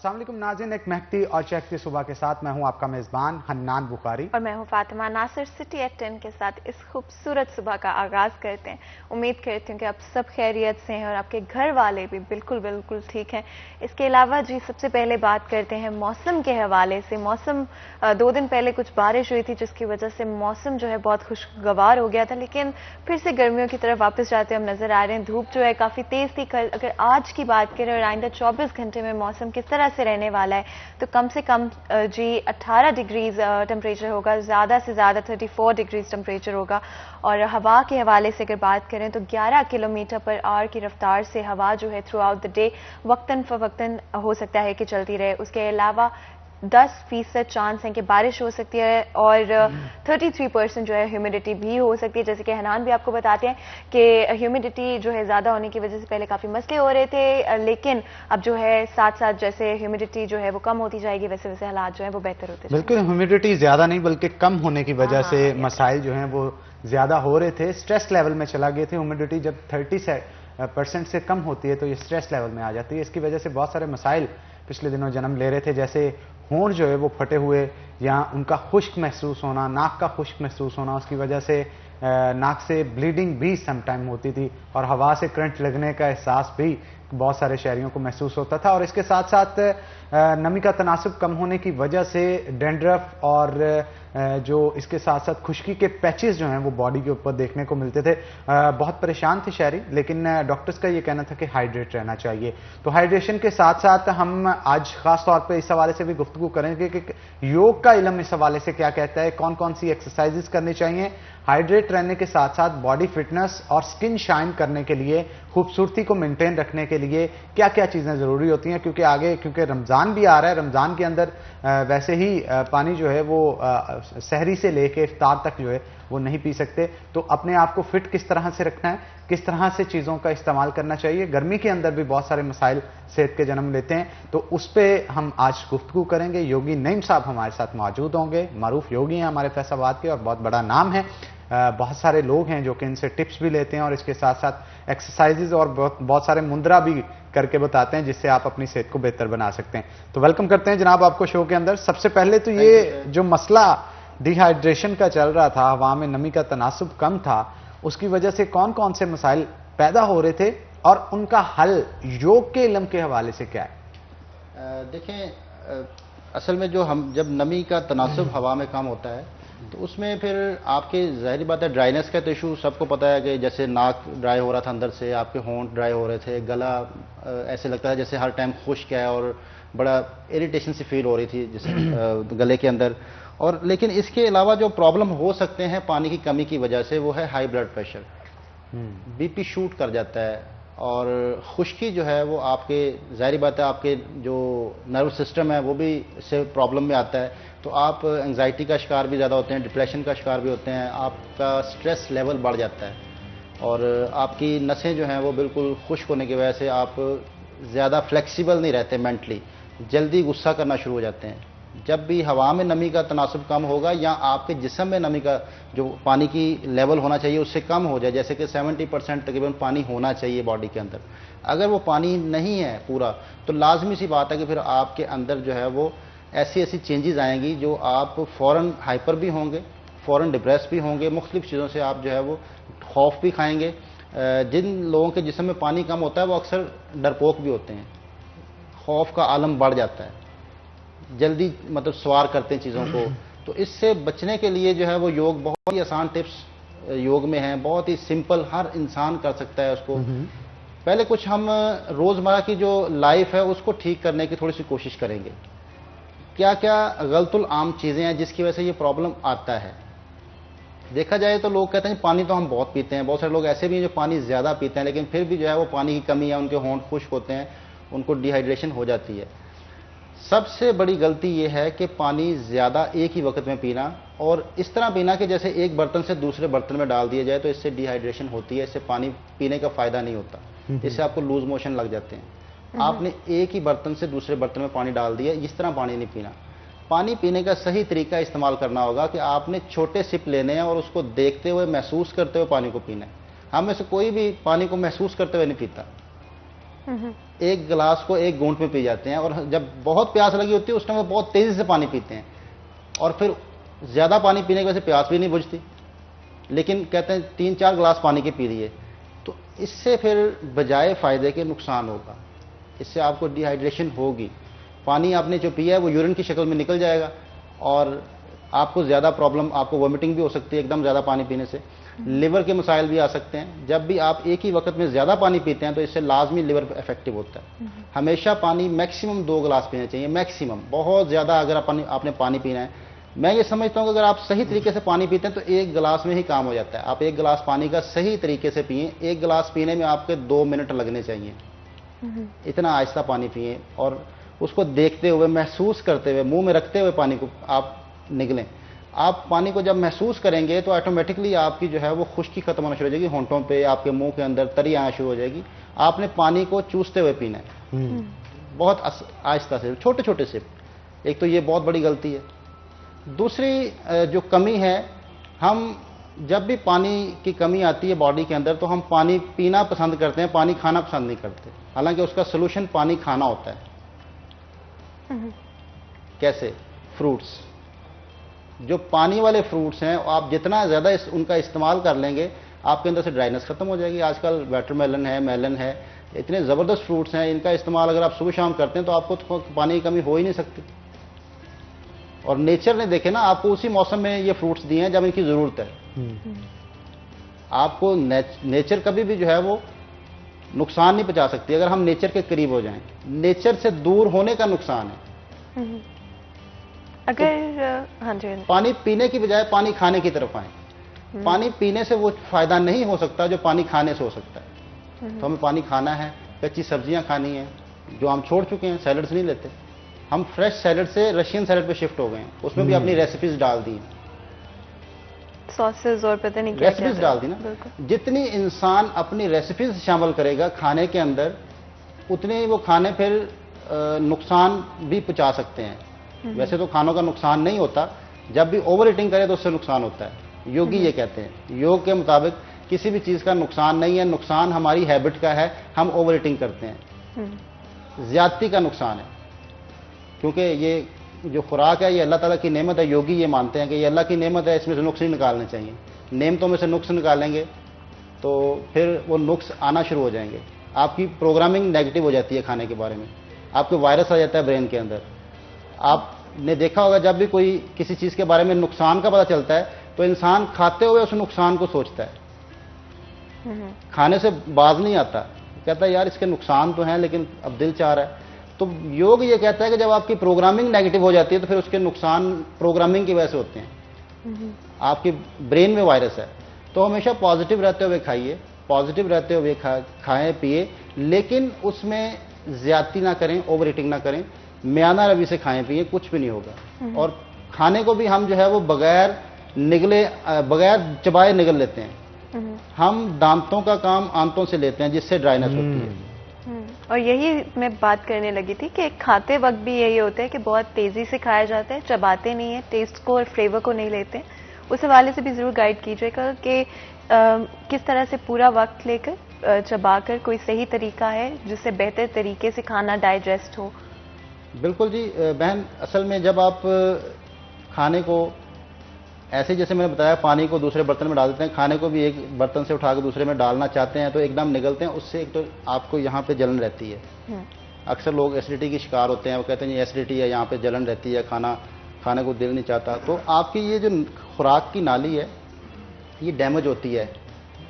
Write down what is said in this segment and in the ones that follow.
अस्सलाम वालेकुम नाज़रीन, एक महकती और चहकती सुबह के साथ मैं हूं आपका मेज़बान हन्नान बुखारी और मैं हूं फातिमा नासिर। सिटी एट 10 के साथ इस खूबसूरत सुबह का आगाज करते हैं। उम्मीद करती हूँ कि आप सब खैरियत से हैं और आपके घर वाले भी बिल्कुल बिल्कुल ठीक हैं। इसके अलावा जी सबसे पहले बात करते हैं मौसम के हवाले से। मौसम 2 दिन पहले कुछ बारिश हुई थी जिसकी वजह से मौसम जो है बहुत खुशगवार हो गया था, लेकिन फिर से गर्मियों की तरफ वापस जाते हम नजर आ रहे हैं। धूप जो है काफी तेज थी कल। अगर आज की बात करें और आइंदा 24 घंटे में मौसम किस तरह से रहने वाला है, तो कम से कम जी 18 डिग्रीज टेम्परेचर होगा, ज़्यादा से ज़्यादा 34 डिग्रीज टेम्परेचर होगा। और हवा के हवाले से अगर बात करें तो 11 किलोमीटर पर आवर की रफ्तार से हवा जो है थ्रू आउट द डे वक्तन फ़वक्तन हो सकता है कि चलती रहे। उसके अलावा 10% चांस है कि बारिश हो सकती है और 33% जो है ह्यूमिडिटी भी हो सकती है। जैसे कि हनान भी आपको बताते हैं कि ह्यूमिडिटी जो है ज़्यादा होने की वजह से पहले काफ़ी मसले हो रहे थे, लेकिन अब जो है साथ साथ जैसे ह्यूमिडिटी जो है वो कम होती जाएगी वैसे वैसे हालात जो है वो बेहतर होते जाएंगे। बिल्कुल, ह्यूमिडिटी ज़्यादा नहीं बल्कि कम होने की वजह से हाँ, मसाइल जो हैं वो ज़्यादा हो रहे थे। स्ट्रेस लेवल में चला गए थे। ह्यूमिडिटी जब 30% से कम होती है तो ये स्ट्रेस लेवल में आ जाती है। इसकी वजह से बहुत सारे मसाइल पिछले दिनों जन्म ले रहे थे, जैसे होंठ जो है वो फटे हुए या उनका खुश्क महसूस होना, नाक का खुश्क महसूस होना, उसकी वजह से नाक से ब्लीडिंग भी समटाइम होती थी और हवा से करंट लगने का एहसास भी बहुत सारे शहरियों को महसूस होता था। और इसके साथ साथ नमी का तनासुब कम होने की वजह से डेंड्रफ और जो इसके साथ साथ खुश्की के पैचेस जो हैं वो बॉडी के ऊपर देखने को मिलते थे। बहुत परेशान थे शहरी, लेकिन डॉक्टर्स का ये कहना था कि हाइड्रेट रहना चाहिए। तो हाइड्रेशन के साथ साथ हम आज खास तौर पे इस हवाले से भी गुफ्तगू करेंगे कि योग का इल्म इस हवाले से क्या कहता है, कौन कौन सी एक्सरसाइजेस करनी चाहिए हाइड्रेट रहने के साथ साथ बॉडी फिटनेस और स्किन शाइन करने के लिए, खूबसूरती को मेंटेन रखने के लिए क्या क्या चीज़ें ज़रूरी होती हैं। क्योंकि आगे रमज़ान भी आ रहा है, रमज़ान के अंदर वैसे ही पानी जो है वो सहरी से लेके इफ्तार तक जो है वो नहीं पी सकते। तो अपने आप को फिट किस तरह से रखना है, किस तरह से चीज़ों का इस्तेमाल करना चाहिए। गर्मी के अंदर भी बहुत सारे मसाइल सेहत के जन्म लेते हैं, तो उस पर हम आज गुफ्तगू करेंगे। योगी नईम साहब हमारे साथ मौजूद होंगे। मारूफ योगी हैं हमारे फैसलाबाद के और बहुत बड़ा नाम है। बहुत सारे लोग हैं जो कि इनसे टिप्स भी लेते हैं और इसके साथ साथ एक्सरसाइजेज और बहुत सारे मुद्रा भी करके बताते हैं जिससे आप अपनी सेहत को बेहतर बना सकते हैं। तो वेलकम करते हैं जनाब आपको शो के अंदर। सबसे पहले तो ये जो मसला डिहाइड्रेशन का चल रहा था, हवा में नमी का तनासुब कम था, उसकी वजह से कौन कौन से मसाइल पैदा हो रहे थे और उनका हल योग के इल्म के हवाले से क्या है? देखें, असल में जो हम जब नमी का तनासुब हवा में कम होता है तो उसमें फिर आपके ज़ाहिर बात है ड्राइनेस का तो इशू सबको पता है कि जैसे नाक ड्राई हो रहा था अंदर से, आपके होंठ ड्राई हो रहे थे, गला ऐसे लगता है जैसे हर टाइम खुश्क है और बड़ा इरिटेशन सी फील हो रही थी जैसे गले के अंदर। और लेकिन इसके अलावा जो प्रॉब्लम हो सकते हैं पानी की कमी की वजह से वो है high blood pressure, BP shoot कर जाता है और खुश्की जो है वो आपके ज़ाहिर बात है आपके जो नर्व सिस्टम है वो भी इससे प्रॉब्लम में आता है। तो आप एंजाइटी का शिकार भी ज़्यादा होते हैं, डिप्रेशन का शिकार भी होते हैं, आपका स्ट्रेस लेवल बढ़ जाता है और आपकी नसें जो हैं वो बिल्कुल खुश्क होने की वजह से आप ज़्यादा फ्लेक्सिबल नहीं रहते, मेंटली जल्दी गुस्सा करना शुरू हो जाते हैं। जब भी हवा में नमी का तनासुब कम होगा या आपके जिस्म में नमी का जो पानी की लेवल होना चाहिए उससे कम हो जाए, जैसे कि 70% तकरीबन पानी होना चाहिए बॉडी के अंदर, अगर वो पानी नहीं है पूरा तो लाजमी सी बात है कि फिर आपके अंदर जो है वो ऐसी ऐसी चेंजेस आएंगी जो आप फ़ौरन हाइपर भी होंगे, फ़ौरन डिप्रेस भी होंगे, मुख्तलिफ चीज़ों से आप जो है वो खौफ भी खाएंगे। जिन लोगों के जिस्म में पानी कम होता है वो अक्सर डरपोक भी होते हैं, खौफ का आलम बढ़ जाता है, जल्दी मतलब सवार करते हैं चीज़ों को। तो इससे बचने के लिए जो है वो योग बहुत ही आसान टिप्स योग में हैं, बहुत ही सिंपल, हर इंसान कर सकता है उसको। पहले कुछ हम रोज़मर्रा की जो लाइफ है उसको ठीक करने की थोड़ी सी कोशिश करेंगे। क्या क्या गलतुल आम चीज़ें हैं जिसकी वजह से ये प्रॉब्लम आता है। देखा जाए तो लोग कहते हैं पानी तो हम बहुत पीते हैं, बहुत सारे लोग ऐसे भी हैं जो पानी ज़्यादा पीते हैं लेकिन फिर भी जो है वो पानी की कमी है, उनके होंठ खुश्क होते हैं, उनको डिहाइड्रेशन हो जाती है। सबसे बड़ी गलती यह है कि पानी ज़्यादा एक ही वक्त में पीना और इस तरह पीना कि जैसे एक बर्तन से दूसरे बर्तन में डाल दिया जाए, तो इससे डिहाइड्रेशन होती है, इससे पानी पीने का फ़ायदा नहीं होता, इससे आपको लूज मोशन लग जाते हैं। आपने एक ही बर्तन से दूसरे बर्तन में पानी डाल दिया, इस तरह पानी नहीं पीना। पानी पीने का सही तरीका इस्तेमाल करना होगा कि आपने छोटे सिप लेने हैं और उसको देखते हुए, महसूस करते हुए पानी को पीना है। हम में से कोई भी पानी को महसूस करते हुए नहीं पीता, एक गिलास को एक घूंट में पी जाते हैं, और जब बहुत प्यास लगी होती है उस टाइम वो बहुत तेजी से पानी पीते हैं, और फिर ज्यादा पानी पीने की वजह से प्यास भी नहीं बुझती, लेकिन कहते हैं 3-4 गिलास पानी के पी लिए, तो इससे फिर बजाय फायदे के नुकसान होगा। इससे आपको डिहाइड्रेशन होगी, पानी आपने जो पिया है वो यूरिन की शक्ल में निकल जाएगा, और आपको ज़्यादा प्रॉब्लम, आपको वोमिटिंग भी हो सकती है एकदम ज़्यादा पानी पीने से, लिवर के मसाइल भी आ सकते हैं। जब भी आप एक ही वक्त में ज़्यादा पानी पीते हैं तो इससे लाजमी लिवर इफेक्टिव होता है। हमेशा पानी मैक्सिमम 2 गिलास पीने चाहिए, मैक्सिमम। बहुत ज़्यादा अगर आपने पानी पीना है, मैं ये समझता हूँ कि अगर आप सही तरीके से पानी पीते हैं तो 1 गिलास में ही काम हो जाता है। आप 1 गिलास पानी का सही तरीके से पिए, 1 गिलास पीने में आपके 2 मिनट लगने चाहिए, इतना आहिस्ता पानी पिए, और उसको देखते हुए, महसूस करते हुए, मुंह में रखते हुए पानी को आप निगलें। आप पानी को जब महसूस करेंगे तो ऑटोमेटिकली आपकी जो है वो खुश्की खत्म होना शुरू हो जाएगी, होंठों पे, आपके मुंह के अंदर तरी आना शुरू हो जाएगी। आपने पानी को चूसते हुए पीना है, बहुत आहिस्ता से, छोटे छोटे सिप। एक तो ये बहुत बड़ी गलती है। दूसरी जो कमी है, हम जब भी पानी की कमी आती है बॉडी के अंदर तो हम पानी पीना पसंद करते हैं, पानी खाना पसंद नहीं करते, हालांकि उसका सोल्यूशन पानी खाना होता है। कैसे? फ्रूट्स, जो पानी वाले फ्रूट्स हैं, आप जितना ज़्यादा उनका इस्तेमाल कर लेंगे आपके अंदर से ड्राइनेस खत्म हो जाएगी। आजकल वाटरमेलन है, मेलन है, इतने ज़बरदस्त फ्रूट्स हैं, इनका इस्तेमाल अगर आप सुबह शाम करते हैं तो आपको तो पानी की कमी हो ही नहीं सकती। और नेचर ने देखे ना, आपको उसी मौसम में ये फ्रूट्स दिए हैं जब इनकी ज़रूरत है। आपको नेचर कभी भी जो है वो नुकसान नहीं पहुंचा सकती अगर हम नेचर के करीब हो जाएं। नेचर से दूर होने का नुकसान है। अगर हाँ जी, पानी पीने की बजाय पानी खाने की तरफ आए। पानी पीने से वो फायदा नहीं हो सकता जो पानी खाने से हो सकता है। तो हमें पानी खाना है, कच्ची सब्जियां खानी है, जो हम छोड़ चुके हैं, सैलड्स नहीं लेते। हम फ्रेश सैलड से रशियन सैलड पे शिफ्ट हो गए हैं, उसमें भी अपनी रेसिपीज डाल दी, सॉसेस और पता नहीं क्या रेसिपीज डाल दी ना। जितनी इंसान अपनी रेसिपीज शामिल करेगा खाने के अंदर, उतने वो खाने फिर नुकसान भी पहुंचा सकते हैं। वैसे तो खानों का नुकसान नहीं होता, जब भी ओवर ईटिंग करे तो उससे नुकसान होता है। योगी ये कहते हैं, योग के मुताबिक किसी भी चीज का नुकसान नहीं है, नुकसान हमारी हैबिट का है, हम ओवर ईटिंग करते हैं, ज्यादती का नुकसान है। क्योंकि ये जो खुराक है ये अल्लाह ताला की नेमत है। योगी ये मानते हैं कि ये अल्लाह की नेमत है, इसमें से नुक्स नहीं निकालने चाहिए। नेमतों में से नुक्स निकालेंगे तो फिर वो नुक्स आना शुरू हो जाएंगे। आपकी प्रोग्रामिंग नेगेटिव हो जाती है खाने के बारे में, आपको वायरस आ जाता है ब्रेन के अंदर। आपने देखा होगा जब भी कोई किसी चीज के बारे में नुकसान का पता चलता है तो इंसान खाते हुए उस नुकसान को सोचता है, खाने से बाज नहीं आता, कहता है यार इसके नुकसान तो हैं लेकिन अब दिल चाह रहा है। तो योग ये कहता है कि जब आपकी प्रोग्रामिंग नेगेटिव हो जाती है तो फिर उसके नुकसान प्रोग्रामिंग की वजह से होते हैं। आपके ब्रेन में वायरस है, तो हमेशा पॉजिटिव रहते हुए खाइए, पॉजिटिव रहते हुए खाएं पिए, लेकिन उसमें ज्यादती ना करें, ओवर ईटिंग ना करें, म्याना रवि से खाएं पिए, कुछ भी नहीं होगा। और खाने को भी हम जो है वो बगैर निगले, बगैर चबाए निगल लेते हैं। हम दांतों का काम आंतों से लेते हैं, जिससे ड्राइनेस होती है। और यही मैं बात करने लगी थी कि खाते वक्त भी यही होता है कि बहुत तेजी से खाया जाता है, चबाते नहीं है, टेस्ट को और फ्लेवर को नहीं लेते। उस हवाले से भी जरूर गाइड कीजिएगा कि किस तरह से पूरा वक्त लेकर चबाकर कोई सही तरीका है जिससे बेहतर तरीके से खाना डाइजेस्ट हो। बिल्कुल जी बहन, असल में जब आप खाने को ऐसे, जैसे मैंने बताया, पानी को दूसरे बर्तन में डाल देते हैं, खाने को भी एक बर्तन से उठाकर दूसरे में डालना चाहते हैं तो एकदम निगलते हैं। उससे एक तो आपको यहाँ पे जलन रहती है। अक्सर लोग एसिडिटी की शिकार होते हैं, वो कहते हैं ये एसिडिटी है, यहाँ पे जलन रहती है, खाने को दिल नहीं चाहता। तो आपकी ये जो खुराक की नाली है ये डैमेज होती है।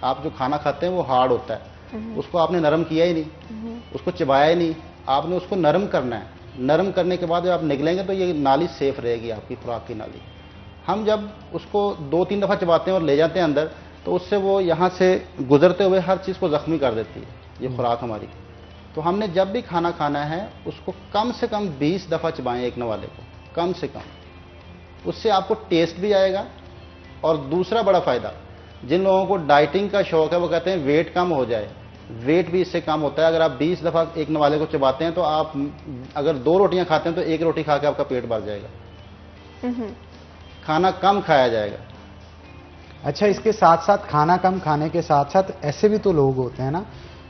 आप जो खाना खाते हैं वो हार्ड होता है, उसको आपने नरम किया ही नहीं, उसको चबाया ही नहीं, आपने उसको नरम करना है। नरम करने के बाद जब आप निगलेंगे तो ये नाली सेफ रहेगी, आपकी खुराक की नाली। हम जब उसको 2-3 दफ़ा चबाते हैं और ले जाते हैं अंदर, तो उससे वो यहाँ से गुजरते हुए हर चीज़ को ज़ख्मी कर देती है ये खुराक हमारी। तो हमने जब भी खाना खाना है उसको कम से कम 20 दफ़ा चबाएं एक नवाले को, कम से कम। उससे आपको टेस्ट भी आएगा। और दूसरा बड़ा फ़ायदा, जिन लोगों को डाइटिंग का शौक है वो कहते हैं वेट कम हो जाए, वेट भी इससे कम होता है। अगर आप 20 दफ़ा एक नवाले को चबाते हैं तो आप अगर 2 रोटियां खाते हैं तो 1 रोटी खा के आपका पेट भर जाएगा, खाना कम खाया जाएगा। अच्छा, इसके साथ साथ, खाना कम खाने के साथ साथ ऐसे भी तो लोग होते हैं ना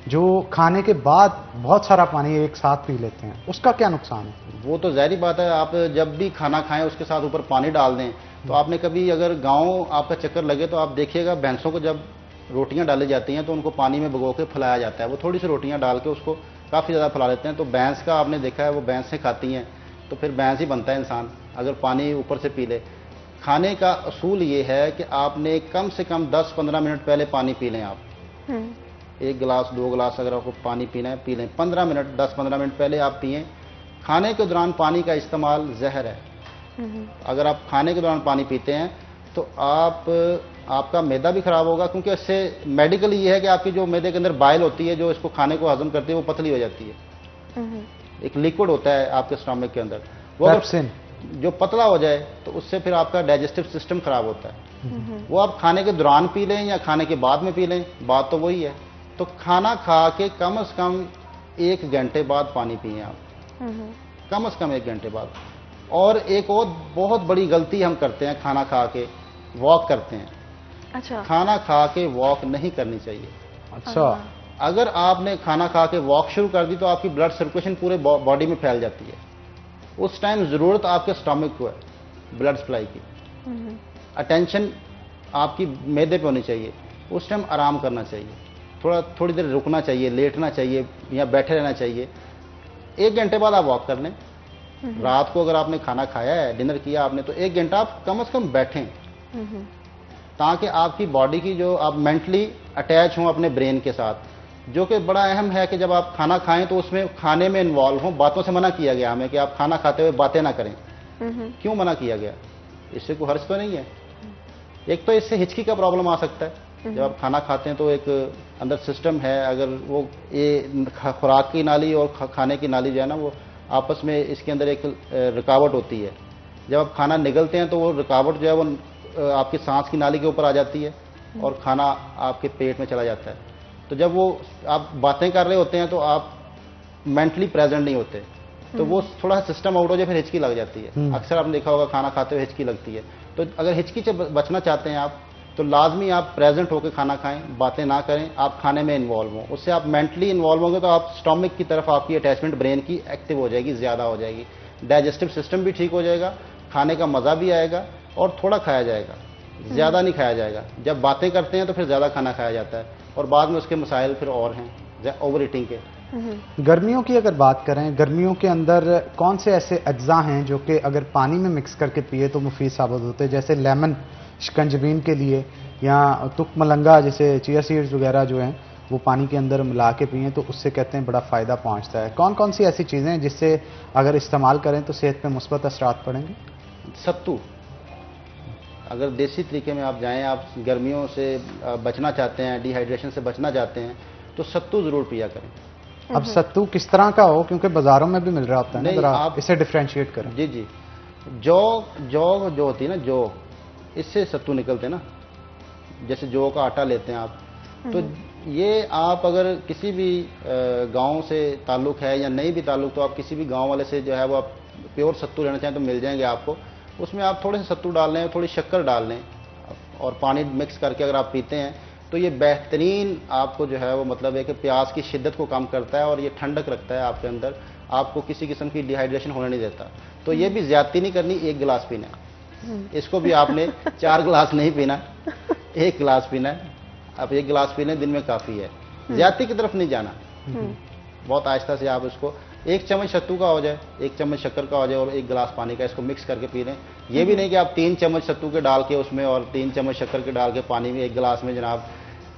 जो खाने के बाद बहुत सारा पानी एक साथ पी लेते हैं, उसका क्या नुकसान है? वो तो ज़ाहिर बात है, आप जब भी खाना खाएं उसके साथ ऊपर पानी डाल दें। तो आपने कभी अगर गांव आपका चक्कर लगे तो आप देखिएगा, भैंसों को जब रोटियां डाली जाती हैं तो उनको पानी में भिगो के फैलाया जाता है। वो थोड़ी सी रोटियां डाल के उसको काफ़ी ज़्यादा फैला लेते हैं। तो भैंस का आपने देखा है, वो भैंसें खाती हैं तो फिर भैंस ही बनता है इंसान अगर पानी ऊपर से पी ले। खाने का असूल ये है कि आपने कम से कम 10-15 मिनट पहले पानी पी लें। आप 1 गिलास 2 गिलास अगर आपको पानी पीना है पी लें, 15 मिनट 10-15 मिनट पहले आप पिएं। खाने के दौरान पानी का इस्तेमाल जहर है। अगर आप खाने के दौरान पानी पीते हैं तो आपका मैदा भी खराब होगा, क्योंकि इससे मेडिकली ये है कि आपकी जो मैदे के अंदर बाइल होती है जो इसको खाने को हजम करती है वो पतली हो जाती है। एक लिक्विड होता है आपके स्टमक के अंदर, वो अगर जो पतला हो जाए तो उससे फिर आपका डाइजेस्टिव सिस्टम खराब होता है। वो आप खाने के दौरान पी लें या खाने के बाद में पी लें, बात तो वही है। तो खाना खा के कम से कम 1 घंटे बाद पानी पिए आप, कम से कम 1 घंटे बाद। और एक और बहुत बड़ी गलती हम करते हैं, खाना खा के वॉक करते हैं। अच्छा। खाना खा के वॉक नहीं करनी चाहिए। अच्छा। अगर आपने खाना खा के वॉक शुरू कर दी तो आपकी ब्लड सर्कुलेशन पूरे बॉडी में फैल जाती है। उस टाइम जरूरत आपके स्टमक को है ब्लड सप्लाई की, अटेंशन आपकी मैदे पे होनी चाहिए। उस टाइम आराम करना चाहिए, थोड़ी देर रुकना चाहिए, लेटना चाहिए या बैठे रहना चाहिए। 1 घंटे बाद आप वॉक कर लें। रात को अगर आपने खाना खाया है, डिनर किया आपने, तो 1 घंटा आप कम से कम बैठें, ताकि आपकी बॉडी की जो आप मेंटली अटैच हों अपने ब्रेन के साथ, जो कि बड़ा अहम है कि जब आप खाना खाएं तो उसमें खाने में इन्वॉल्व हों। बातों से मना किया गया हमें कि आप खाना खाते हुए बातें ना करें। क्यों मना किया गया? इससे कोई हर्ज तो नहीं है। एक तो इससे हिचकी का प्रॉब्लम आ सकता है। जब आप खाना खाते हैं तो एक अंदर सिस्टम है, अगर वो ये खुराक की नाली और खाने की नाली जो है ना, वो आपस में इसके अंदर एक रुकावट होती है। जब आप खाना निगलते हैं तो वो रुकावट जो है वो आपकी सांस की नाली के ऊपर आ जाती है और खाना आपके पेट में चला जाता है। तो जब वो आप बातें कर रहे होते हैं तो आप मेंटली प्रेजेंट नहीं होते, तो वो थोड़ा सिस्टम आउट हो जाए, फिर हिचकी लग जाती है। अक्सर आपने देखा होगा खाना खाते हुए हिचकी लगती है। तो अगर हिचकी से बचना चाहते हैं आप, तो लाजमी आप प्रेजेंट होकर खाना खाएं, बातें ना करें, आप खाने में इन्वॉल्व हों। उससे आप मेंटली इन्वॉल्व होंगे तो आप स्टमक की तरफ आपकी अटैचमेंट ब्रेन की एक्टिव हो जाएगी, ज़्यादा हो जाएगी। डाइजेस्टिव सिस्टम भी ठीक हो जाएगा, खाने का मज़ा भी आएगा और थोड़ा खाया जाएगा, ज़्यादा नहीं खाया जाएगा। जब बातें करते हैं तो फिर ज़्यादा खाना खाया जाता है और बाद में उसके मसाइल फिर और हैं, ओवर ईटिंग के। गर्मियों की अगर बात करें, गर्मियों के अंदर कौन से ऐसे अज्जा हैं जो कि अगर पानी में मिक्स करके पिए तो मुफीद साबित होते हैं, जैसे लेमन शिकंजबीन के लिए, या तुक मलंगा जैसे चिया सीड्स वगैरह जो हैं वो पानी के अंदर मिला के पिए तो उससे कहते हैं बड़ा फ़ायदा पहुंचता है। कौन कौन सी ऐसी चीज़ें हैं जिससे अगर इस्तेमाल करें तो सेहत पे मुस्बत असरात पड़ेंगे? सत्तू, अगर देसी तरीके में आप जाएं, आप गर्मियों से बचना चाहते हैं, डिहाइड्रेशन से बचना चाहते हैं, तो सत्तू ज़रूर पिया करें। अब सत्तू किस तरह का हो, क्योंकि बाज़ारों में भी मिल रहा होता है ना, आप इसे डिफ्रेंशिएट करें। जी जी, जौ जो होती है ना, जौ, इससे सत्तू निकलते हैं ना। जैसे जौ का आटा लेते हैं आप, तो ये आप अगर किसी भी गांव से ताल्लुक़ है या नहीं भी ताल्लुक़, तो आप किसी भी गांव वाले से जो है वो आप प्योर सत्तू लेना चाहें तो मिल जाएंगे आपको। उसमें आप थोड़े से सत्तू डाल लें, थोड़ी शक्कर डाल लें और पानी मिक्स करके अगर आप पीते हैं तो ये बेहतरीन आपको जो है वो मतलब है कि प्यास की शिद्दत को कम करता है और ये ठंडक रखता है आपके अंदर, आपको किसी किस्म की डिहाइड्रेशन होने नहीं देता। तो ये भी ज्यादती नहीं करनी, 1 गिलास पीना है। इसको भी आपने 4 गिलास नहीं पीना, 1 गिलास पीना है। आप 1 गिलास पी लें, दिन में काफ़ी है। ज्यादती की तरफ नहीं जाना, बहुत आहिस्ता से आप इसको 1 चम्मच सत्तू का हो जाए, 1 चम्मच शक्कर का हो जाए और 1 गिलास पानी का, इसको मिक्स करके पी लें। ये भी नहीं कि आप 3 चम्मच सत्तू के डाल के उसमें और 3 चम्मच शक्कर के डाल के पानी में 1 गिलास में। जनाब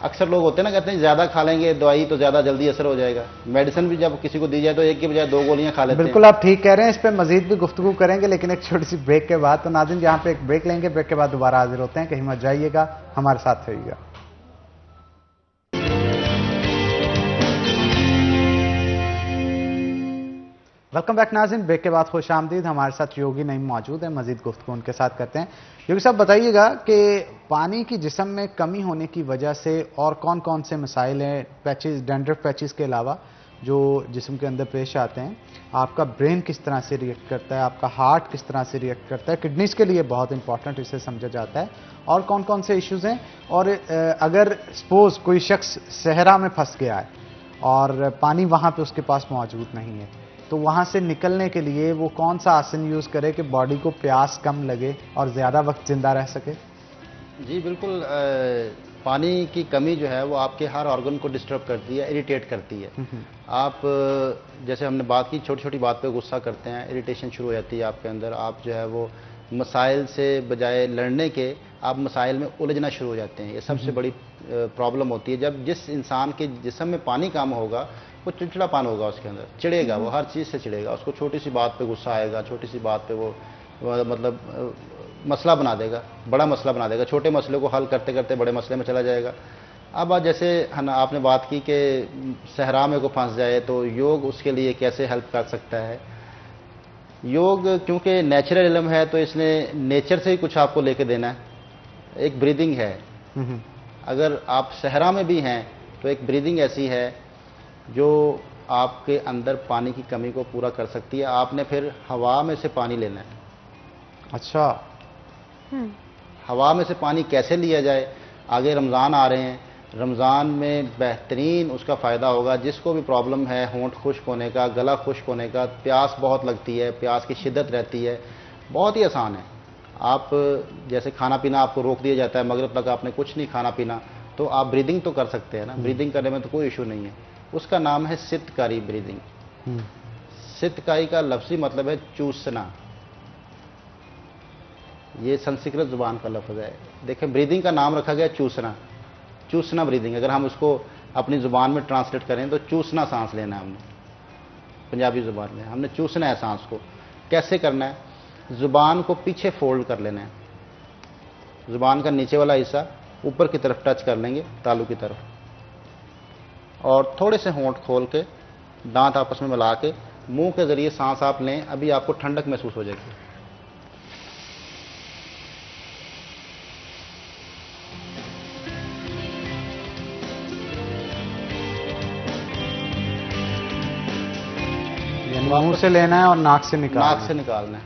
अक्सर लोग होते हैं ना, कहते हैं ज़्यादा खा लेंगे दवाई तो ज़्यादा जल्दी असर हो जाएगा। मेडिसिन भी जब किसी को दी जाए तो 1 की बजाय 2 गोलियां खा लेते हैं। बिल्कुल आप ठीक कह रहे हैं, इस पर मजीद भी गुफ्तगू करेंगे, लेकिन एक छोटी सी ब्रेक के बाद। तो नाज़रीन यहाँ पे एक ब्रेक लेंगे, ब्रेक के बाद दोबारा हाजिर होते हैं। कहीं मत जाइएगा, हमारे साथ रहिएगा। वेलकम बैक नाज़रीन, ब्रेक के बाद खुश आमदीद। हमारे साथ योगी नईम मौजूद है, मजीद गुफ्तगू उनके साथ करते हैं। योगी साहब बताइएगा कि पानी की जिस्म में कमी होने की वजह से और कौन कौन से मसाइल हैं, पैचेस, डैंड्रफ पैचेस के अलावा जो जिस्म के अंदर पेश आते हैं। आपका ब्रेन किस तरह से रिएक्ट करता है, आपका हार्ट किस तरह से रिएक्ट करता है, किडनीज के लिए बहुत इंपॉर्टेंट इसे समझा जाता है, और कौन कौन से इश्यूज़ हैं। और अगर सपोज कोई शख्स सहरा में फंस गया है और पानी वहाँ पे उसके पास मौजूद नहीं है, तो वहाँ से निकलने के लिए वो कौन सा आसन यूज़ करे कि बॉडी को प्यास कम लगे और ज़्यादा वक्त जिंदा रह सके? जी बिल्कुल, पानी की कमी जो है वो आपके हर ऑर्गन को डिस्टर्ब करती है, इरिटेट करती है। आप जैसे हमने बात की, छोटी छोटी बात पे गुस्सा करते हैं, इरिटेशन शुरू हो जाती है आपके अंदर। आप जो है वो मसाइल से बजाय लड़ने के आप मसाइल में उलझना शुरू हो जाते हैं। ये सबसे बड़ी प्रॉब्लम होती है। जब जिस इंसान के जिस्म में पानी कम होगा वो चिड़चिड़ापन होगा उसके अंदर, चिड़ेगा, वो हर चीज़ से चिड़ेगा, उसको छोटी सी बात पे गुस्सा आएगा, छोटी सी बात पे वो मतलब मसला बना देगा, बड़ा मसला बना देगा, छोटे मसले को हल करते करते बड़े मसले में चला जाएगा। अब जैसे आपने बात की कि सहरा में को फंस जाए तो योग उसके लिए कैसे हेल्प कर सकता है। योग क्योंकि नेचुरल इल्म है तो इसने नेचर से ही कुछ आपको लेके देना है। एक ब्रीदिंग है, अगर आप सहरा में भी हैं तो एक ब्रीदिंग ऐसी है जो आपके अंदर पानी की कमी को पूरा कर सकती है। आपने फिर हवा में से पानी लेना है। अच्छा, हवा में से पानी कैसे लिया जाए? आगे रमज़ान आ रहे हैं, रमज़ान में बेहतरीन उसका फ़ायदा होगा। जिसको भी प्रॉब्लम है होंठ खुश्क होने का, गला खुश्क होने का, प्यास बहुत लगती है, प्यास की शिद्दत रहती है, बहुत ही आसान है। आप जैसे खाना पीना आपको रोक दिया जाता है, मगरिब तक आपने कुछ नहीं खाना पीना, तो आप ब्रीदिंग तो कर सकते हैं ना। ब्रीदिंग करने में तो कोई इशू नहीं है। उसका नाम है सितकारी ब्रीदिंग। सितकारी का लफ्ज़ी मतलब है चूसना। ये संस्कृत जुबान का लफ्ज़ है। देखें, ब्रीदिंग का नाम रखा गया चूसना, चूसना ब्रीदिंग। अगर हम उसको अपनी ज़ुबान में ट्रांसलेट करें तो चूसना सांस लेना है हमने, पंजाबी ज़ुबान में हमने चूसना है सांस को। कैसे करना है? ज़ुबान को पीछे फोल्ड कर लेना है, ज़ुबान का नीचे वाला हिस्सा ऊपर की तरफ टच कर लेंगे, तालू की तरफ, और थोड़े से होंठ खोल के दांत आपस में मिला के मुंह के ज़रिए सांस आप लें। अभी आपको ठंडक महसूस हो जाएगी। मुंह से लेना है और नाक से निकालना है। नाक से निकालना है।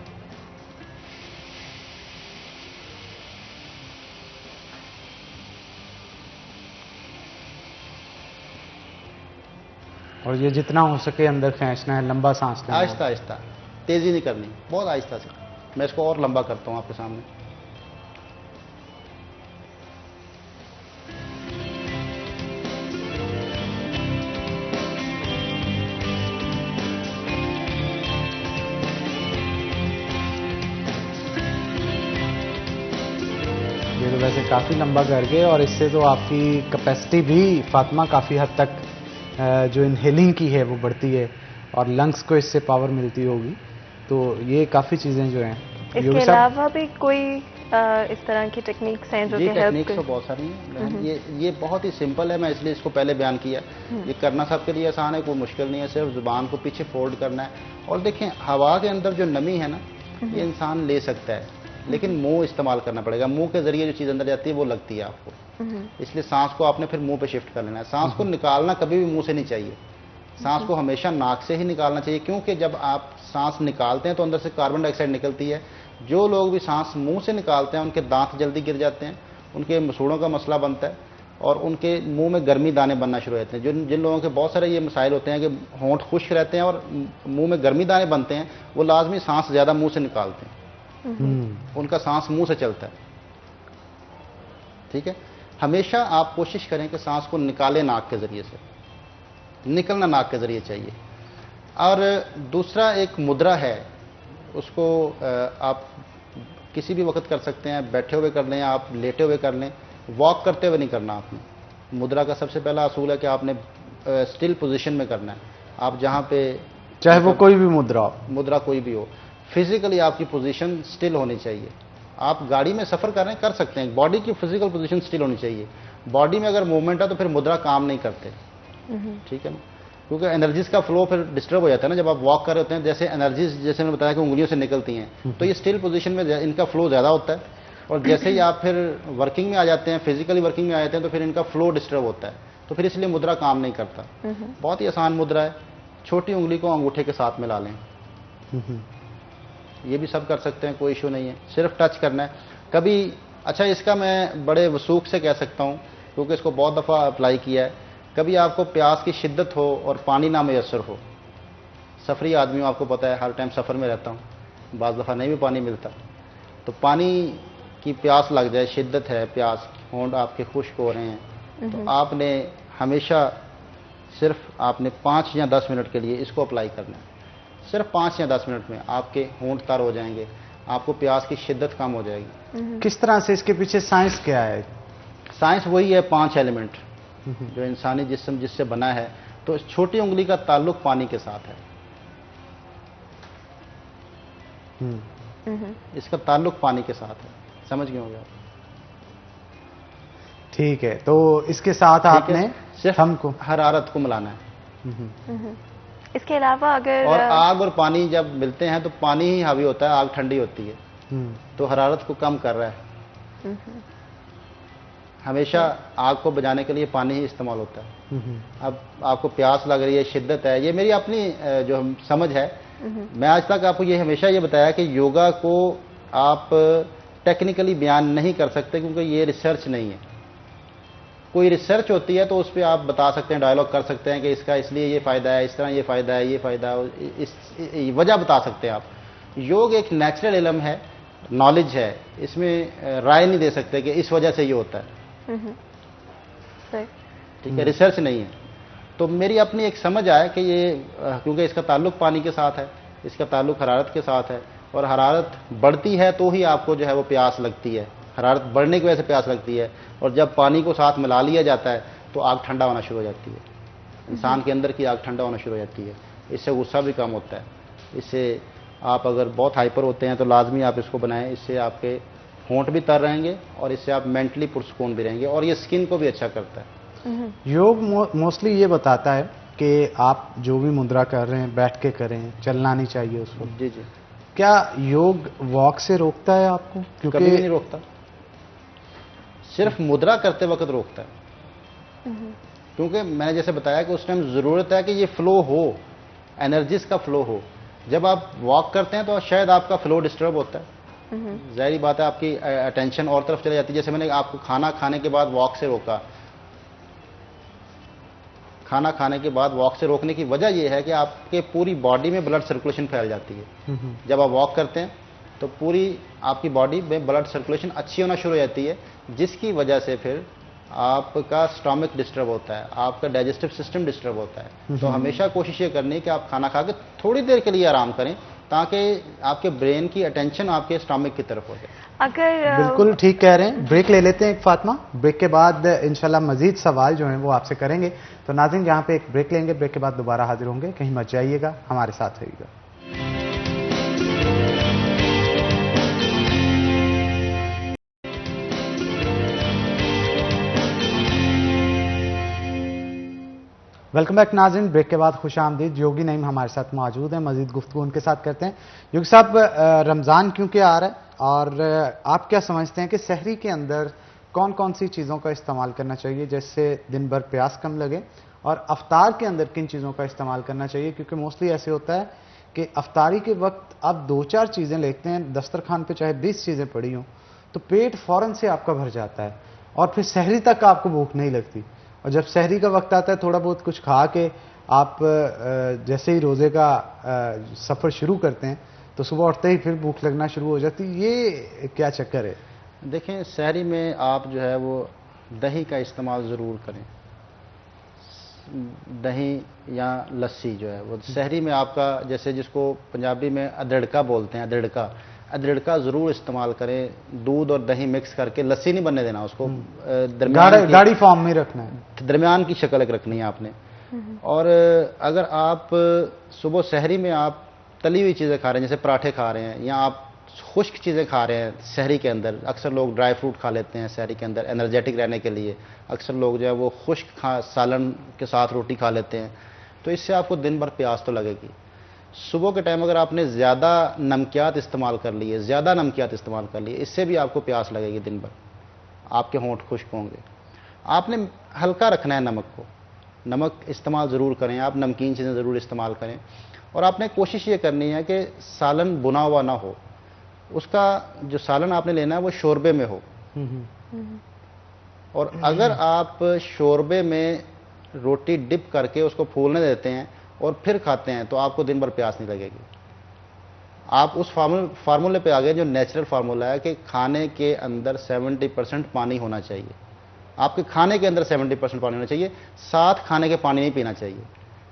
और ये जितना हो सके अंदर खींचना है, लंबा सांस लेना है। आहिस्ता आहिस्ता, तेजी नहीं करनी, बहुत आहिस्ता से। मैं इसको और लंबा करता हूं आपके सामने। ये तो वैसे काफ़ी लंबा कर गए, और इससे तो आपकी कैपेसिटी भी फातिमा काफ़ी हद तक जो इनहेलिंग की है वो बढ़ती है, और लंग्स को इससे पावर मिलती होगी। तो ये काफ़ी चीज़ें जो हैं। इसके अलावा भी कोई इस तरह की टेक्निक्स हैं जो कि हेल्प टेक्निक्स तो बहुत सारी हैं। ये बहुत ही सिंपल है, मैं इसलिए इसको पहले बयान किया। ये करना सबके लिए आसान है, कोई मुश्किल नहीं है। सिर्फ जुबान को पीछे फोल्ड करना है। और देखें, हवा के अंदर जो नमी है ना, ये इंसान ले सकता है, लेकिन मुंह इस्तेमाल करना पड़ेगा। मुंह के जरिए जो चीज़ अंदर जाती है वो लगती है आपको, इसलिए सांस को आपने फिर मुंह पे शिफ्ट कर लेना है। सांस को निकालना कभी भी मुंह से नहीं चाहिए, सांस को हमेशा नाक से ही निकालना चाहिए। क्योंकि जब आप सांस निकालते हैं तो अंदर से कार्बन डाइऑक्साइड निकलती है। जो लोग भी सांस मुंह से निकालते हैं उनके दांत जल्दी गिर जाते हैं, उनके मसूड़ों का मसला बनता है, और उनके मुंह में गर्मी दाने बनना शुरू हो जाते हैं। जिन लोगों के बहुत सारे ये मसाइल होते हैं कि होंठ खुश्क रहते हैं और मुंह में गर्मी दाने बनते हैं, वो लाजमी सांस ज़्यादा मुँह से निकालते हैं। उनका सांस मुंह से चलता है। ठीक है, हमेशा आप कोशिश करें कि सांस को निकालें नाक के जरिए से, निकलना नाक के जरिए चाहिए। और दूसरा एक मुद्रा है, उसको आप किसी भी वक्त कर सकते हैं, बैठे हुए कर लें, आप लेटे हुए कर लें, वॉक करते हुए नहीं करना आपने। मुद्रा का सबसे पहला असूल है कि आपने स्टिल पोजीशन में करना है। आप जहाँ पे, चाहे वो कोई भी मुद्रा कोई भी हो, फिजिकली आपकी पोजीशन स्टिल होनी चाहिए। आप गाड़ी में सफ़र कर रहे हैं, कर सकते हैं, बॉडी की फिजिकल पोजीशन स्टिल होनी चाहिए। बॉडी में अगर मूवमेंट है तो फिर मुद्रा काम नहीं करते। ठीक है ना, क्योंकि एनर्जीज का फ्लो फिर डिस्टर्ब हो जाता है ना। जब आप वॉक कर रहे होते हैं, जैसे एनर्जीज, जैसे मैंने बताया कि उंगलियों से निकलती हैं, तो ये स्टिल पोजीशन में इनका फ्लो ज़्यादा होता है। और जैसे ही आप फिर वर्किंग में आ जाते हैं, फिजिकली वर्किंग में आ जाते हैं, तो फिर इनका फ्लो डिस्टर्ब होता है, तो फिर इसलिए मुद्रा काम नहीं करता। बहुत ही आसान मुद्रा है, छोटी उंगली को अंगूठे के साथ मिला लें। ये भी सब कर सकते हैं, कोई इशू नहीं है, सिर्फ टच करना है। कभी अच्छा, इसका मैं बड़े वसूख से कह सकता हूँ, क्योंकि इसको बहुत दफ़ा अप्लाई किया है कभी आपको प्यास की शिद्दत हो और पानी ना मैसर हो, सफरी आदमी हूँ, आपको पता है हर टाइम सफ़र में रहता हूँ, बाज़ दफ़ा नहीं भी पानी मिलता, तो पानी की प्यास लग जाए, शिद्दत है प्यास, होंठ आपके खुश्क हो रहे हैं, तो आपने हमेशा सिर्फ आपने 5 या 10 मिनट के लिए इसको अप्लाई करना है। सिर्फ 5 या 10 मिनट में आपके होंठ तर हो जाएंगे, आपको प्यास की शिद्दत कम हो जाएगी। किस तरह से, इसके पीछे साइंस क्या है? साइंस वही है, 5 एलिमेंट जो इंसानी जिस्म जिससे बना है। तो इस छोटी उंगली का ताल्लुक पानी के साथ है, इसका ताल्लुक पानी के साथ है, समझ गए होंगे आप? ठीक है, तो इसके साथ आपने सिर्फ हमको हरारत को मिलाना है। इसके अलावा अगर और आग और पानी जब मिलते हैं तो पानी ही हावी होता है, आग ठंडी होती है, तो हरारत को कम कर रहा है। हमेशा आग को बुझाने के लिए पानी ही इस्तेमाल होता है। अब आपको प्यास लग रही है, शिद्दत है, ये मेरी अपनी जो समझ है। मैं आज तक आपको ये हमेशा ये बताया कि योगा को आप टेक्निकली बयान नहीं कर सकते, क्योंकि ये रिसर्च नहीं है। कोई रिसर्च होती है तो उस पर आप बता सकते हैं, डायलॉग कर सकते हैं कि इसका इसलिए ये फ़ायदा है, इस तरह ये फ़ायदा है, ये फ़ायदा है, इस वजह बता सकते हैं आप। योग एक नेचुरल इल्म है, नॉलेज है, इसमें राय नहीं दे सकते कि इस वजह से ये होता है, ठीक है, रिसर्च नहीं है। तो मेरी अपनी एक समझ आया कि ये क्योंकि इसका ताल्लुक पानी के साथ है, इसका ताल्लुक हरारत के साथ है, और हरारत बढ़ती है तो ही आपको जो है वो प्यास लगती है, हरारत बढ़ने की वजह से प्यास लगती है। और जब पानी को साथ मिला लिया जाता है तो आग ठंडा होना शुरू हो जाती है, इंसान के अंदर की आग ठंडा होना शुरू हो जाती है। इससे गुस्सा भी कम होता है, इससे आप अगर बहुत हाइपर होते हैं तो लाजमी आप इसको बनाएं, इससे आपके होंठ भी तर रहेंगे और इससे आप मेंटली पुरसकून भी रहेंगे, और ये स्किन को भी अच्छा करता है। योग मोस्टली ये बताता है कि आप जो भी मुद्रा कर रहे हैं बैठ के करें, चलना नहीं चाहिए उसको। जी जी। क्या योग वॉक से रोकता है आपको? कभी भी नहीं रोकता, सिर्फ मुद्रा करते वक्त रोकता है। क्योंकि मैंने जैसे बताया कि उस टाइम ज़रूरत है कि ये फ्लो हो, एनर्जीज का फ्लो हो। जब आप वॉक करते हैं तो शायद आपका फ्लो डिस्टर्ब होता है, जाहिर बात है, आपकी अटेंशन और तरफ चली जाती है। जैसे मैंने आपको खाना खाने के बाद वॉक से रोका, खाना खाने के बाद वॉक से रोकने की वजह यह है कि आपके पूरी बॉडी में ब्लड सर्कुलेशन फैल जाती है। जब आप वॉक करते हैं तो पूरी आपकी बॉडी में ब्लड सर्कुलेशन अच्छी होना शुरू हो जाती है, जिसकी वजह से फिर आपका स्टमक डिस्टर्ब होता है, आपका डाइजेस्टिव सिस्टम डिस्टर्ब होता है। तो हमेशा कोशिश ये करनी है कि आप खाना खा के थोड़ी देर के लिए आराम करें, ताकि आपके ब्रेन की अटेंशन आपके स्टमक की तरफ हो जाए। अगर बिल्कुल ठीक कह रहे हैं। ब्रेक ले लेते हैं एक फातिमा, ब्रेक के बाद इंशाल्लाह मजीद सवाल जो हैं वो आपसे करेंगे। तो नाज़रीन यहाँ पे एक ब्रेक लेंगे, ब्रेक के बाद दोबारा हाजिर होंगे, कहीं मत जाइएगा, हमारे साथ रहिएगा। वेलकम बैक नाज़रीन, ब्रेक के बाद खुश आमदीद। योगी नईम हमारे साथ मौजूद हैं, मजीद गुफ्तगू उनके साथ करते हैं। योगी साहब, रमज़ान क्योंकि आ रहा है, और आप क्या समझते हैं कि सहरी के अंदर कौन कौन सी चीज़ों का इस्तेमाल करना चाहिए जिससे दिन भर प्यास कम लगे, और अफ्तार के अंदर किन चीज़ों का इस्तेमाल करना चाहिए? क्योंकि मोस्टली ऐसे होता है कि अफ्तारी के वक्त आप 2-4 चीज़ें लेते हैं, दस्तरखान पे चाहे 20 चीज़ें पड़ी हों, तो पेट फ़ौरन से आपका भर जाता है और फिर सहरी तक आपको भूख नहीं लगती। और जब सहरी का वक्त आता है, थोड़ा बहुत कुछ खा के आप जैसे ही रोज़े का सफ़र शुरू करते हैं तो सुबह उठते ही फिर भूख लगना शुरू हो जाती है। ये क्या चक्कर है? देखें, सहरी में आप जो है वो दही का इस्तेमाल ज़रूर करें, दही या लस्सी जो है वो सहरी में आपका, जैसे जिसको पंजाबी में अदरड़का बोलते हैं, अदरड़का ज़रूर इस्तेमाल करें। दूध और दही मिक्स करके, लस्सी नहीं बनने देना उसको, गाढ़ी फॉर्म में रखना है, दरमियान की शक्ल रखनी है आपने। और अगर आप सुबह सहरी में आप तली हुई चीज़ें खा रहे हैं, जैसे पराठे खा रहे हैं, या आप खुश्क चीज़ें खा रहे हैं सहरी के अंदर, अक्सर लोग ड्राई फ्रूट खा लेते हैं सहरी के अंदर एनर्जेटिक रहने के लिए, अक्सर लोग जो है वो खुश्क सालन के साथ रोटी खा लेते हैं, तो इससे आपको दिन भर प्यास तो लगेगी। सुबह के टाइम अगर आपने ज़्यादा नमकियात इस्तेमाल कर लिए, इससे भी आपको प्यास लगेगी दिन भर, आपके होंठ खुश्क होंगे। आपने हल्का रखना है नमक को, नमक इस्तेमाल ज़रूर करें, आप नमकीन चीज़ें ज़रूर इस्तेमाल करें। और आपने कोशिश ये करनी है कि सालन बुना हुआ ना हो, उसका जो सालन आपने लेना है वो शोरबे में हो। और अगर आप शोरबे में रोटी डिप करके उसको फूलने देते हैं और फिर खाते हैं तो आपको दिन भर प्यास नहीं लगेगी। आप उस फार्मूले पे आ गए जो नेचुरल फार्मूला है कि खाने के अंदर 70% पानी होना चाहिए। आपके खाने के अंदर 70% पानी होना चाहिए, साथ खाने के पानी नहीं पीना चाहिए।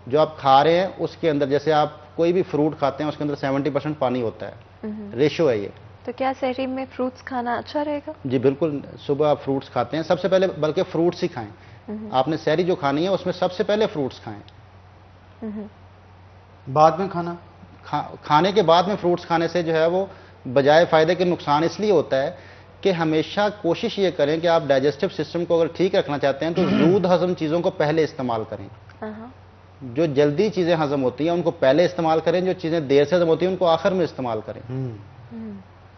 जो आप खा रहे हैं उसके अंदर, जैसे आप कोई भी फ्रूट खाते हैं उसके अंदर 70% पानी होता है, रेशो है ये। तो क्या सहरी में फ्रूट्स खाना अच्छा रहेगा? जी बिल्कुल, सुबह आप फ्रूट्स खाते हैं, सबसे पहले बल्कि फ्रूट्स ही खाएं। आपने सहरी जो खानी है उसमें सबसे पहले फ्रूट्स खाएं। बाद में खाना खाने के बाद में फ्रूट्स खाने से जो है वो बजाय फायदे के नुकसान इसलिए होता है कि हमेशा कोशिश ये करें कि आप डाइजेस्टिव सिस्टम को अगर ठीक रखना चाहते हैं तो जूद हजम चीज़ों को पहले इस्तेमाल करें। जो जल्दी चीज़ें हजम होती हैं उनको पहले इस्तेमाल करें, जो चीज़ें देर से हजम होती हैं उनको आखिर में इस्तेमाल करें।